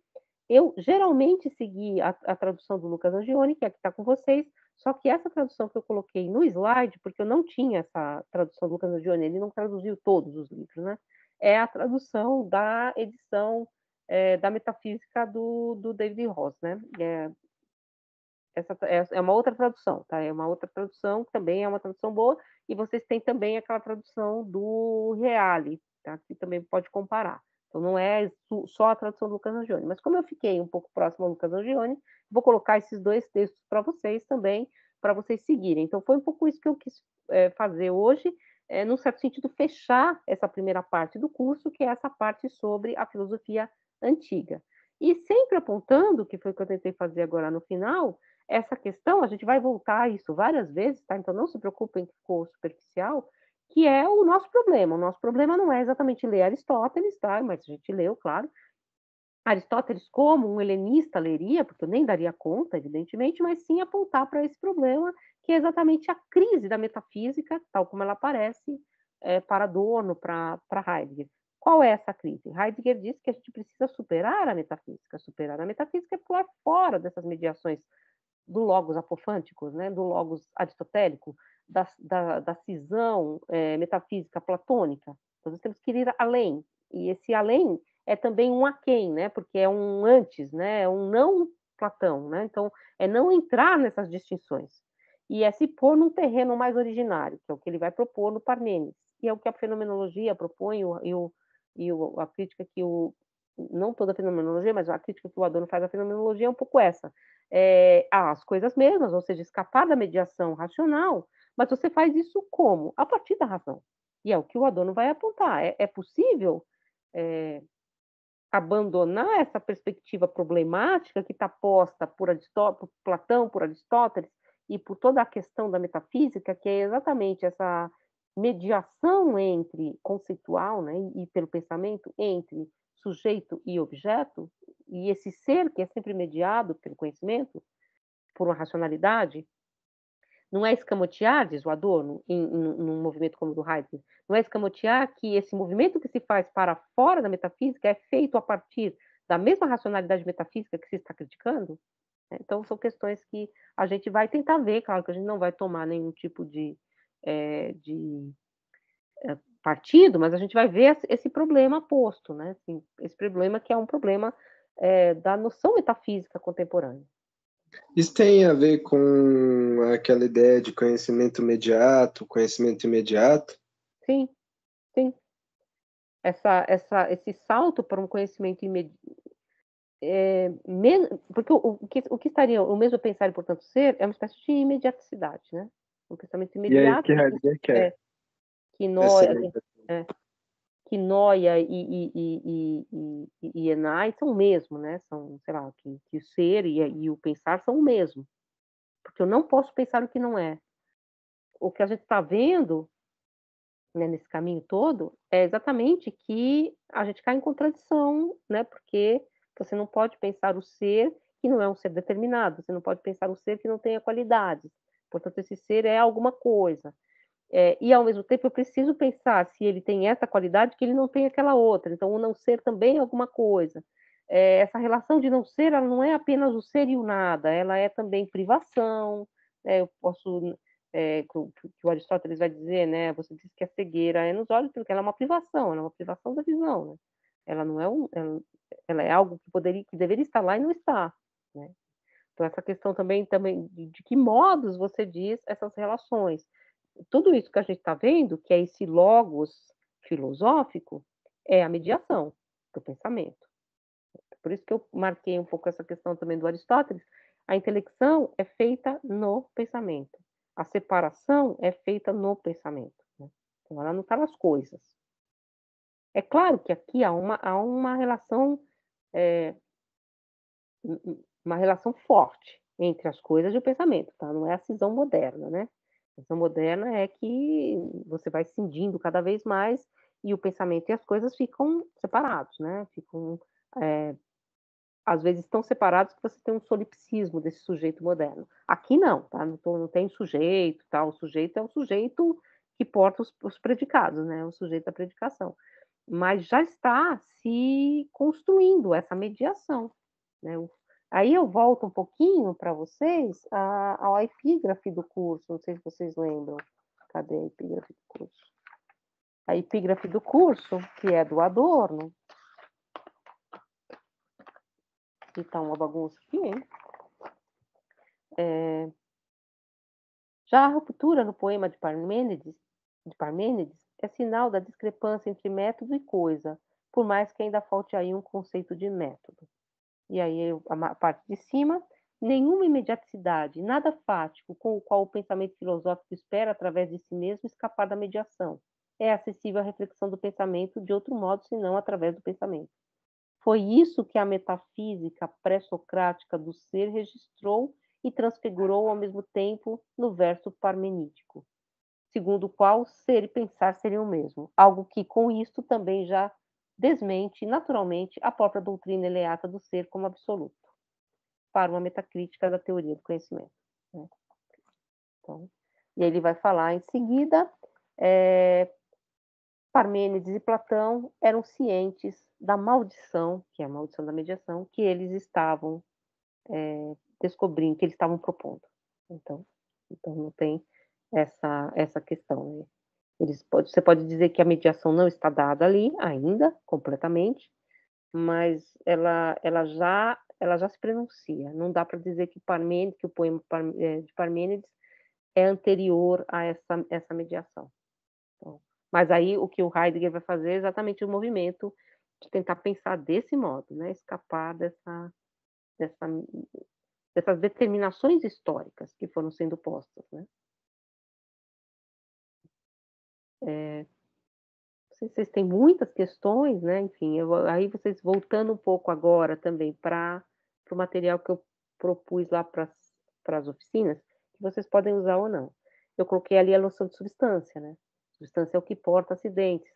Eu geralmente segui a tradução do Lucas Angione, que é a que está com vocês, só que essa tradução que eu coloquei no slide, porque eu não tinha essa tradução do Lucas Angione, ele não traduziu todos os livros, né? É a tradução da edição da metafísica do David Ross, né? essa é uma outra tradução, tá? É uma outra tradução, que também é uma tradução boa, e vocês têm também aquela tradução do Reale, tá? Que também pode comparar. Então, não é só a tradução do Lucas Angione, mas como eu fiquei um pouco próximo ao Lucas Angione, vou colocar esses dois textos para vocês também, para vocês seguirem. Então, foi um pouco isso que eu quis fazer hoje, num certo sentido, fechar essa primeira parte do curso, que é essa parte sobre a filosofia antiga. E sempre apontando, que foi o que eu tentei fazer agora no final, essa questão, a gente vai voltar a isso várias vezes, tá? Então não se preocupem que ficou superficial, que é o nosso problema. O nosso problema não é exatamente ler Aristóteles, tá? Mas a gente leu, claro. Aristóteles como um helenista leria, porque eu nem daria conta, evidentemente, mas sim apontar para esse problema, que é exatamente a crise da metafísica, tal como ela aparece para Adorno, para Heidegger. Qual é essa crise? Heidegger diz que a gente precisa superar a metafísica. Superar a metafísica é pular fora dessas mediações do logos apofânticos, né, do logos aristotélico, da cisão metafísica platônica. Então, nós temos que ir além. E esse além é também um aquém, né, porque é um antes, né, é um não Platão. Né? Então, é não entrar nessas distinções. E é se pôr num terreno mais originário, que é o que ele vai propor no Parmênides. E é o que a fenomenologia propõe, a crítica que não toda a fenomenologia, mas a crítica que o Adorno faz à fenomenologia é um pouco essa. As coisas mesmas, ou seja, escapar da mediação racional, mas você faz isso como? A partir da razão. E é o que o Adorno vai apontar. É possível abandonar essa perspectiva problemática que está posta por Platão, por Aristóteles e por toda a questão da metafísica, que é exatamente essa mediação entre conceitual, né, e pelo pensamento entre sujeito e objeto, e esse ser que é sempre mediado pelo conhecimento, por uma racionalidade, não é escamotear, diz o Adorno, num movimento como o do Heidegger, não é escamotear que esse movimento que se faz para fora da metafísica é feito a partir da mesma racionalidade metafísica que se está criticando? Então, são questões que a gente vai tentar ver, claro que a gente não vai tomar nenhum tipo de partido, mas a gente vai ver esse problema posto, né? Assim, esse problema que é um problema da noção metafísica contemporânea. Isso tem a ver com aquela ideia de conhecimento imediato, conhecimento imediato? Sim, sim. Esse salto para um conhecimento imediato. Porque o que estaria, o mesmo pensar e, portanto, ser, é uma espécie de imediaticidade, né? Um pensamento E é isso imediato que Heidegger quer. que Essa noia, é, que noia e Enai são o mesmo, né? São, sei lá, que o ser e o pensar são o mesmo. Porque eu não posso pensar o que não é. O que a gente está vendo, né, nesse caminho todo é exatamente que a gente cai em contradição, né? Porque você não pode pensar o ser que não é um ser determinado, você não pode pensar o ser que não tenha qualidades. Portanto, esse ser é alguma coisa. E, ao mesmo tempo, eu preciso pensar se ele tem essa qualidade que ele não tem aquela outra. Então, o não ser também é alguma coisa. Essa relação de não ser, ela não é apenas o ser e o nada, ela é também privação. Eu posso, que o Aristóteles vai dizer, né? Você diz que a cegueira é nos olhos, porque ela é uma privação, ela é uma privação da visão, né? Ela não é ela é algo que deveria estar lá e não está, né? Então, essa questão também de que modos você diz essas relações. Tudo isso que a gente está vendo, que é esse logos filosófico, é a mediação do pensamento. Por isso que eu marquei um pouco essa questão também do Aristóteles. A intelecção é feita no pensamento. A separação é feita no pensamento. Né? Então, ela não está nas coisas. É claro que aqui há uma relação, uma relação forte entre as coisas e o pensamento. Tá? Não é a cisão moderna, né? A cisão moderna é que você vai cindindo cada vez mais e o pensamento e as coisas ficam separados, né? Ficam, às vezes, tão separados que você tem um solipsismo desse sujeito moderno. Aqui não, tá? Não tem sujeito, tá? O sujeito é o sujeito que porta os predicados, né? O sujeito da predicação. Mas já está se construindo essa mediação, né? Aí eu volto um pouquinho para vocês ao epígrafe do curso, não sei se vocês lembram. Cadê a epígrafe do curso? A epígrafe do curso, que é do Adorno. E tá uma bagunça aqui, hein? Já a ruptura no poema de Parmênides é sinal da discrepância entre método e coisa, por mais que ainda falte aí um conceito de método. E aí a parte de cima, nenhuma imediaticidade, nada fático com o qual o pensamento filosófico espera, através de si mesmo, escapar da mediação. É acessível à reflexão do pensamento de outro modo, senão através do pensamento. Foi isso que a metafísica pré-socrática do ser registrou e transfigurou ao mesmo tempo no verso parmenídico, segundo o qual ser e pensar seriam o mesmo, algo que com isto também já desmente naturalmente a própria doutrina eleata do ser como absoluto, para uma metacrítica da teoria do conhecimento. Né? Então, e ele vai falar em seguida, Parmênides e Platão eram cientes da maldição, que é a maldição da mediação, que eles estavam descobrindo, que eles estavam propondo. Então não tem essa questão. Né? Você pode dizer que a mediação não está dada ali ainda, completamente, mas ela já se pronuncia. Não dá para dizer que o poema de Parmênides é anterior a essa mediação. Então, mas aí o que o Heidegger vai fazer é exatamente o movimento de tentar pensar desse modo, né? Escapar dessas determinações históricas que foram sendo postas, né? Vocês têm muitas questões, né? Enfim, aí vocês voltando um pouco agora também para o material que eu propus lá para as oficinas, que vocês podem usar ou não. Eu coloquei ali a noção de substância, né? Substância é o que porta acidentes,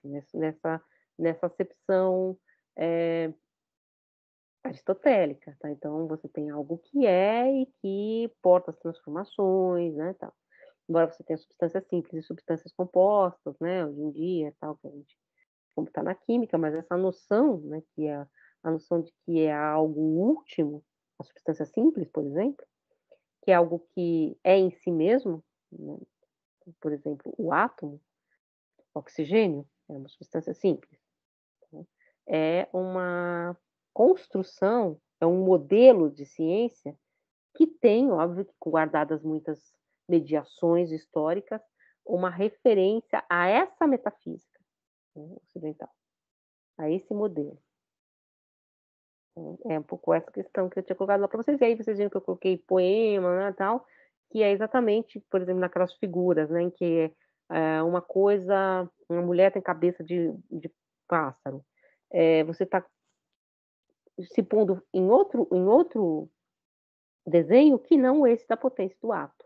nessa acepção aristotélica, tá? Então você tem algo que é e que porta as transformações, né? Tal. Embora você tenha substâncias simples e substâncias compostas, né? Hoje em dia, tal, que a gente como está na química, mas essa noção, né, que é a noção de que é algo último, a substância simples, por exemplo, que é algo que é em si mesmo, né? Por exemplo, o átomo, o oxigênio, é uma substância simples. Né? É uma construção, é um modelo de ciência que tem, óbvio, que guardadas muitas mediações históricas, uma referência a essa metafísica, né, ocidental, a esse modelo. É um pouco essa questão que eu tinha colocado lá para vocês. E aí vocês viram que eu coloquei poema, né, tal, que é exatamente, por exemplo, naquelas figuras, né, em que uma coisa, uma mulher tem cabeça de pássaro. Você está se pondo em outro desenho que não esse da potência do ato,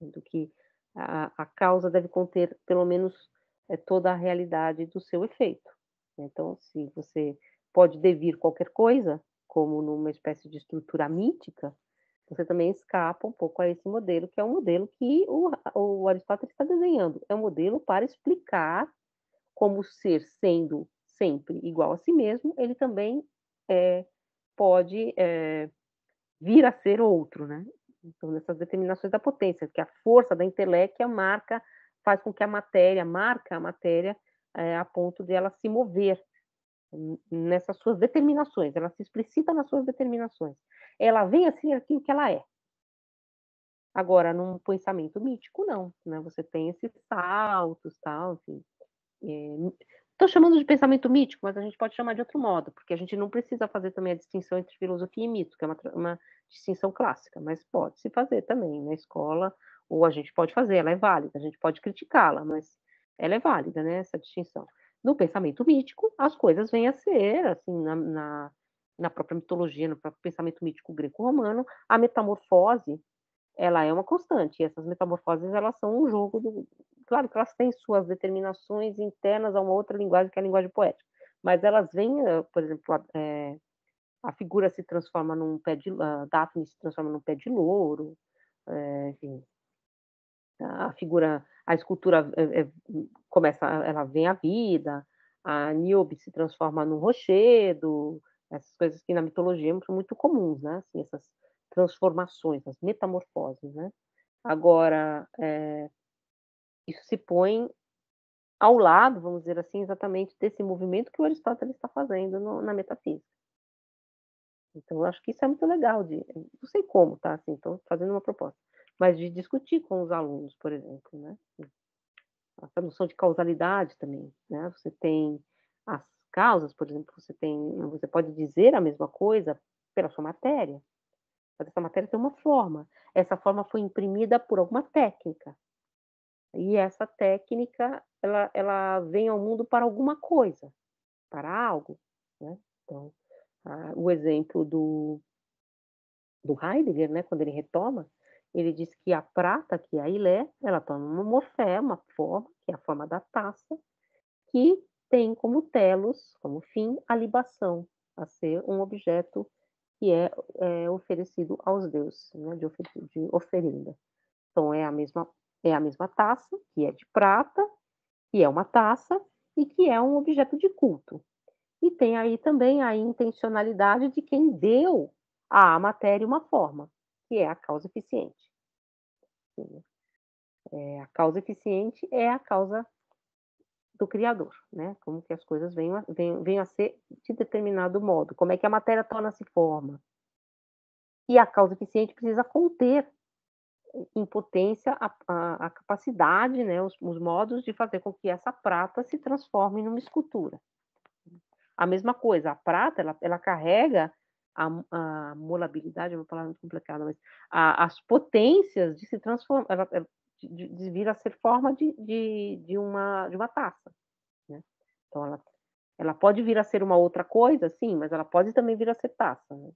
do que a causa deve conter pelo menos toda a realidade do seu efeito. Então, se você pode devir qualquer coisa, como numa espécie de estrutura mítica, você também escapa um pouco a esse modelo, que é um modelo que o Aristóteles está desenhando. É um modelo para explicar como o ser, sendo sempre igual a si mesmo, ele também pode vir a ser outro, né? Então, nessas determinações da potência, que a força da inteléquia faz com que marca a matéria a ponto de ela se mover nessas suas determinações, ela se explicita nas suas determinações. Ela vem a ser aquilo que ela é. Agora, num pensamento mítico, não, né? Você tem esses saltos, tal, enfim. Estou chamando de pensamento mítico, mas a gente pode chamar de outro modo, porque a gente não precisa fazer também a distinção entre filosofia e mito, que é uma distinção clássica, mas pode-se fazer também na escola, ou a gente pode fazer, ela é válida, a gente pode criticá-la, mas ela é válida, né, essa distinção. No pensamento mítico, as coisas vêm a ser, assim, na própria mitologia, no próprio pensamento mítico greco-romano, a metamorfose ela é uma constante, e essas metamorfoses, elas são um jogo claro que elas têm suas determinações internas a uma outra linguagem, que é a linguagem poética, mas elas vêm, por exemplo, a figura se transforma num pé de Daphne se transforma num pé de louro, enfim, a escultura começa, ela vem à vida, a Níobe se transforma num rochedo, essas coisas que na mitologia são muito comuns, né, assim, essas transformações, as metamorfoses, né. Agora, isso se põe ao lado, vamos dizer assim, exatamente desse movimento que o Aristóteles está fazendo na metafísica. Então eu acho que isso é muito legal não sei como, tá, assim, estou fazendo uma proposta, mas de discutir com os alunos, por exemplo, né. Essa noção de causalidade também, né, você tem as causas, por exemplo, você pode dizer a mesma coisa pela sua matéria, mas essa matéria tem uma forma, essa forma foi imprimida por alguma técnica, e essa técnica ela vem ao mundo para alguma coisa, para algo, né. Então, o exemplo do Heidegger, né, quando ele retoma, ele diz que a prata, que é a Ilé, ela toma uma morfé, uma forma, que é a forma da taça, que tem como telos, como fim, a libação, a ser um objeto que é oferecido aos deuses, né, de oferenda. Então é a mesma taça, que é de prata, que é uma taça e que é um objeto de culto. E tem aí também a intencionalidade de quem deu à matéria uma forma, que é a causa eficiente. A causa eficiente é a causa do criador, né, como que as coisas venham a ser de determinado modo, como é que a matéria torna-se forma. E a causa eficiente precisa conter em potência a capacidade, né, os modos de fazer com que essa prata se transforme numa escultura. A mesma coisa, a prata ela carrega a molabilidade, é uma palavra muito complicada, mas as potências de se transformar, ela de vir a ser forma de uma taça, né. Então ela pode vir a ser uma outra coisa, sim, mas ela pode também vir a ser taça, né.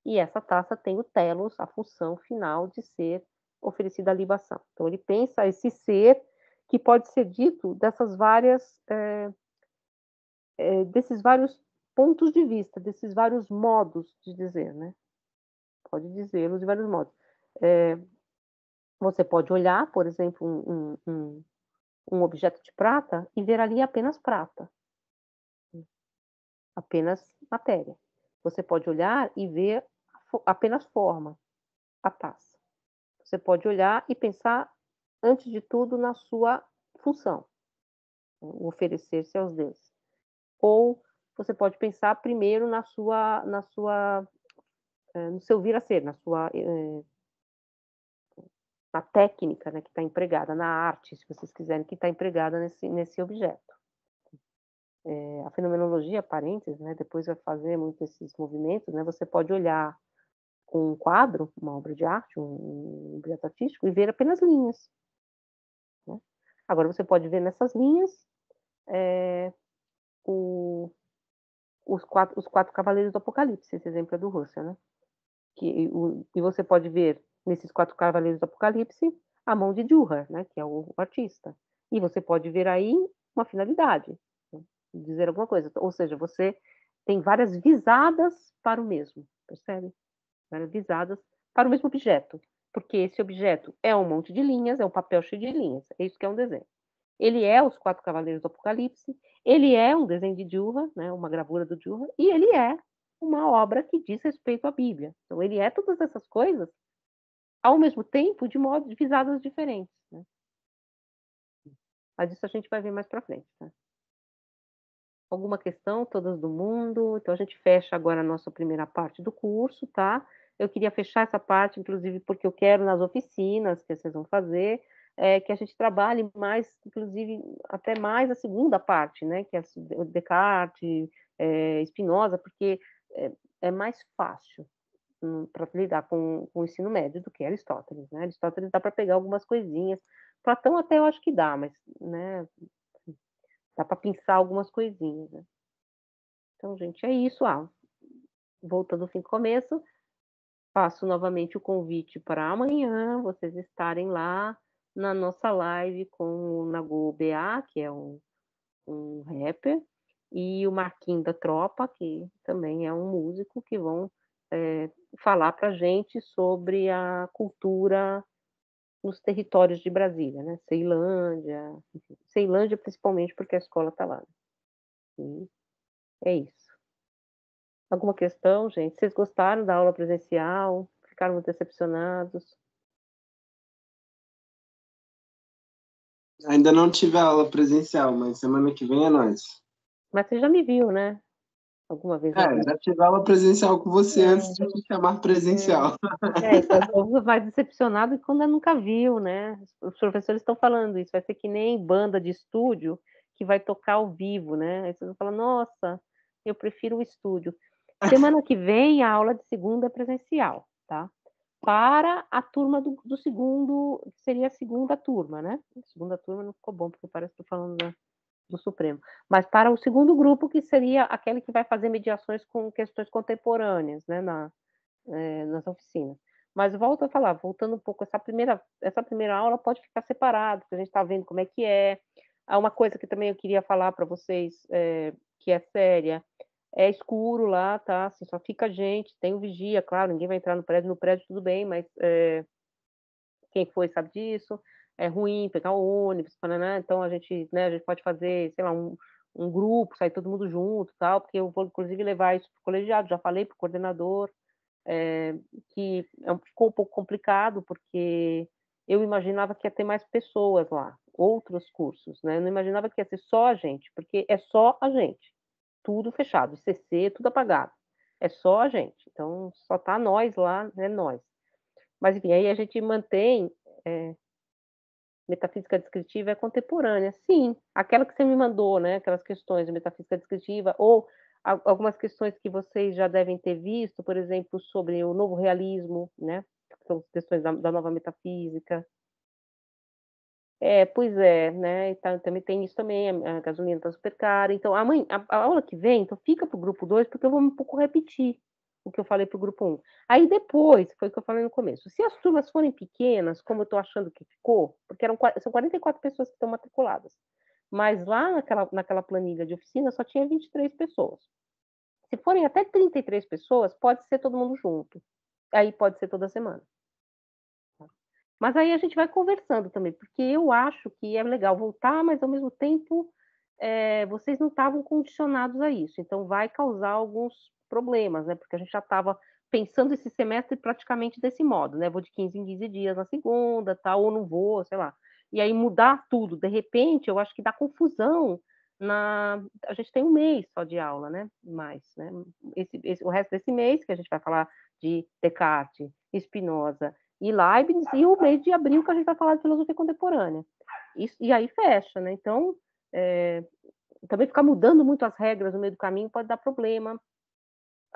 E essa taça tem o telos, a função final de ser oferecida à libação. Então ele pensa esse ser que pode ser dito dessas várias, desses vários pontos de vista, desses vários modos de dizer, né. Pode dizê-los de vários modos. Eh, Você pode olhar, por exemplo, um objeto de prata e ver ali apenas prata, apenas matéria. Você pode olhar e ver apenas forma, a taça. Você pode olhar e pensar, antes de tudo, na sua função, o oferecer-se aos deuses. Ou você pode pensar primeiro no seu vir a ser, na técnica, né, que está empregada, na arte, se vocês quiserem, que está empregada nesse objeto. A fenomenologia, parênteses, né, depois vai fazer muito esses movimentos, né, você pode olhar um quadro, uma obra de arte, um objeto artístico, e ver apenas linhas, né. Agora você pode ver nessas linhas, eh, o os quatro cavaleiros do Apocalipse, esse exemplo é do Russell, né. E você pode ver nesses quatro cavaleiros do Apocalipse a mão de Dürer, né, que é o artista. E você pode ver aí uma finalidade, né, dizer alguma coisa, ou seja, você tem várias visadas para o mesmo, percebe? Várias visadas para o mesmo objeto, porque esse objeto é um monte de linhas, é um papel cheio de linhas, é isso que é um desenho. Ele é os quatro cavaleiros do Apocalipse, ele é um desenho de Dürer, né, uma gravura do Dürer, e ele é uma obra que diz respeito à Bíblia. Então ele é todas essas coisas, ao mesmo tempo, de visadas diferentes, né. Mas isso a gente vai ver mais para frente, tá. Alguma questão, todas do mundo? Então a gente fecha agora a nossa primeira parte do curso, tá. Eu queria fechar essa parte, inclusive, porque eu quero nas oficinas que vocês vão fazer, que a gente trabalhe mais, inclusive, até mais a segunda parte, né, que é o Descartes, Spinoza, porque é mais fácil, para lidar com o ensino médio do que Aristóteles, né. Aristóteles dá para pegar algumas coisinhas, Platão até eu acho que dá, mas, né, dá para pensar algumas coisinhas, né. Então, gente, é isso. Voltando ao fim do começo, faço novamente o convite para amanhã vocês estarem lá na nossa live com o Nagô BA, que é um rapper, e o Marquinhos da Tropa, que também é um músico, que vão falar para gente sobre a cultura nos territórios de Brasília, né? Ceilândia, enfim, Ceilândia principalmente porque a escola está lá. E é isso. Alguma questão, gente? Vocês gostaram da aula presencial? Ficaram muito decepcionados? Ainda não tive aula presencial, mas semana que vem é nós. Mas você já me viu, né? alguma vez na vida. Já tive aula presencial com você antes de me chamar presencial. Então o povo vai decepcionado quando nunca viu, né. Os professores estão falando isso, vai ser que nem banda de estúdio que vai tocar ao vivo, né. Aí vocês vão falar: "Nossa, eu prefiro o estúdio". Semana que vem a aula de segunda é presencial, tá. Para a turma do segundo, que seria a segunda turma, né. Segunda turma não ficou bom, porque parece que estou falando do Supremo. Mas para o segundo grupo, que seria aquele que vai fazer mediações com questões contemporâneas, né, nas oficinas. Mas volto a falar, voltando um pouco, essa primeira aula pode ficar separado, porque a gente está vendo como é que é. Há uma coisa que também eu queria falar para vocês, que é séria, é escuro lá, tá, assim, só fica a gente, tem o vigia, claro, ninguém vai entrar no prédio tudo bem, mas, quem foi sabe disso. É ruim pegar o ônibus, tã então a gente, né, a gente pode fazer, sei lá, um grupo, sair todo mundo junto, tal, porque eu vou inclusive levar isso para o colegiado, já falei para o coordenador, eh, que ficou um pouco complicado, porque eu imaginava que ia ter mais pessoas lá, outros cursos, né, eu não imaginava que ia ser só a gente, porque é só a gente, tudo fechado, CC, tudo apagado, é só a gente, então só tá nós lá, né, nós. Mas enfim, aí a gente mantém, eh, metafísica descritiva é contemporânea, sim, aquela que você me mandou, né, aquelas questões de metafísica descritiva ou algumas questões que vocês já devem ter visto, por exemplo, sobre o novo realismo, né, que são questões da nova metafísica. É, pois é, né, então também tem isso também, a gasolina está super cara, então a aula que vem, então fica para o grupo 2 porque eu vou um pouco repetir o que eu falei para o grupo 1. Aí depois, foi o que eu falei no começo, se as turmas forem pequenas, como eu estou achando que ficou, porque são 44 pessoas que estão matriculadas, mas lá naquela planilha de oficina só tinha 23 pessoas. Se forem até 33 pessoas, pode ser todo mundo junto, aí pode ser toda semana. Mas aí a gente vai conversando também, porque eu acho que é legal voltar, mas ao mesmo tempo, vocês não estavam condicionados a isso, então vai causar alguns problemas, né, porque a gente já estava pensando esse semestre praticamente desse modo, né, vou de 15 em 15 dias na segunda, tal, ou não vou, sei lá. E aí mudar tudo, de repente, eu acho que dá confusão a gente tem um mês só de aula, né, mais, né, o resto desse mês que a gente vai falar de Descartes, Spinoza e Leibniz, e o mês de abril que a gente vai falar de filosofia contemporânea. Isso, e aí fecha, né? Então, também ficar mudando muito as regras no meio do caminho pode dar problema,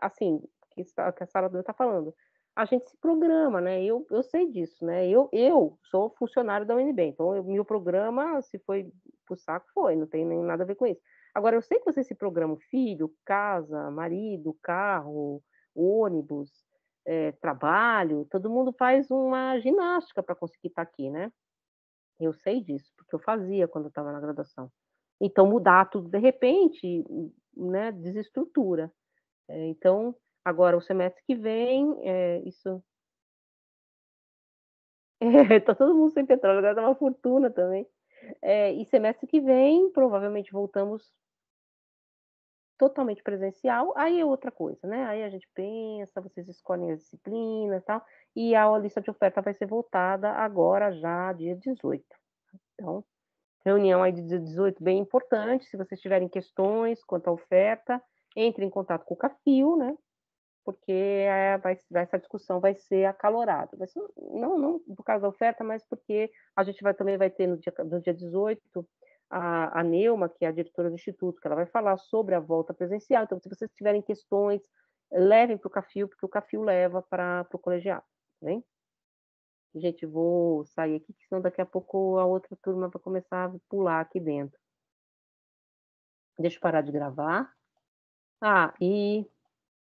assim, que a Sara está falando. A gente se programa, né? Eu sei disso, né? Eu sou funcionário da UNB, então meu programa, se foi pro saco, foi, não tem nem nada a ver com isso. Agora, eu sei que você se programa filho, casa, marido, carro, ônibus, trabalho, todo mundo faz uma ginástica para conseguir estar aqui, né? Eu sei disso, porque eu fazia quando eu estava na graduação. Então, mudar tudo de repente, né, desestrutura. Então, agora o semestre que vem, isso tá todo mundo sem petróleo, agora tá uma fortuna também. E semestre que vem, provavelmente voltamos totalmente presencial, aí é outra coisa, né, aí a gente pensa, vocês escolhem as disciplinas, e tal, e a lista de oferta vai ser voltada agora já dia 18. Então, reunião aí de dia 18 bem importante, se vocês tiverem questões quanto à oferta, entre em contato com o Cafil, né, porque, essa discussão vai ser acalorada. Vai ser não por causa da oferta, mas porque a gente também vai ter no dia 18, a Neuma, que é a diretora do instituto, que ela vai falar sobre a volta presencial. Então, se vocês tiverem questões, levem para o Cafil, porque o Cafil leva para o colegiado, tá bem? Gente, vou sair aqui, que senão daqui a pouco a outra turma vai começar a pular aqui dentro. Deixa eu parar de gravar. E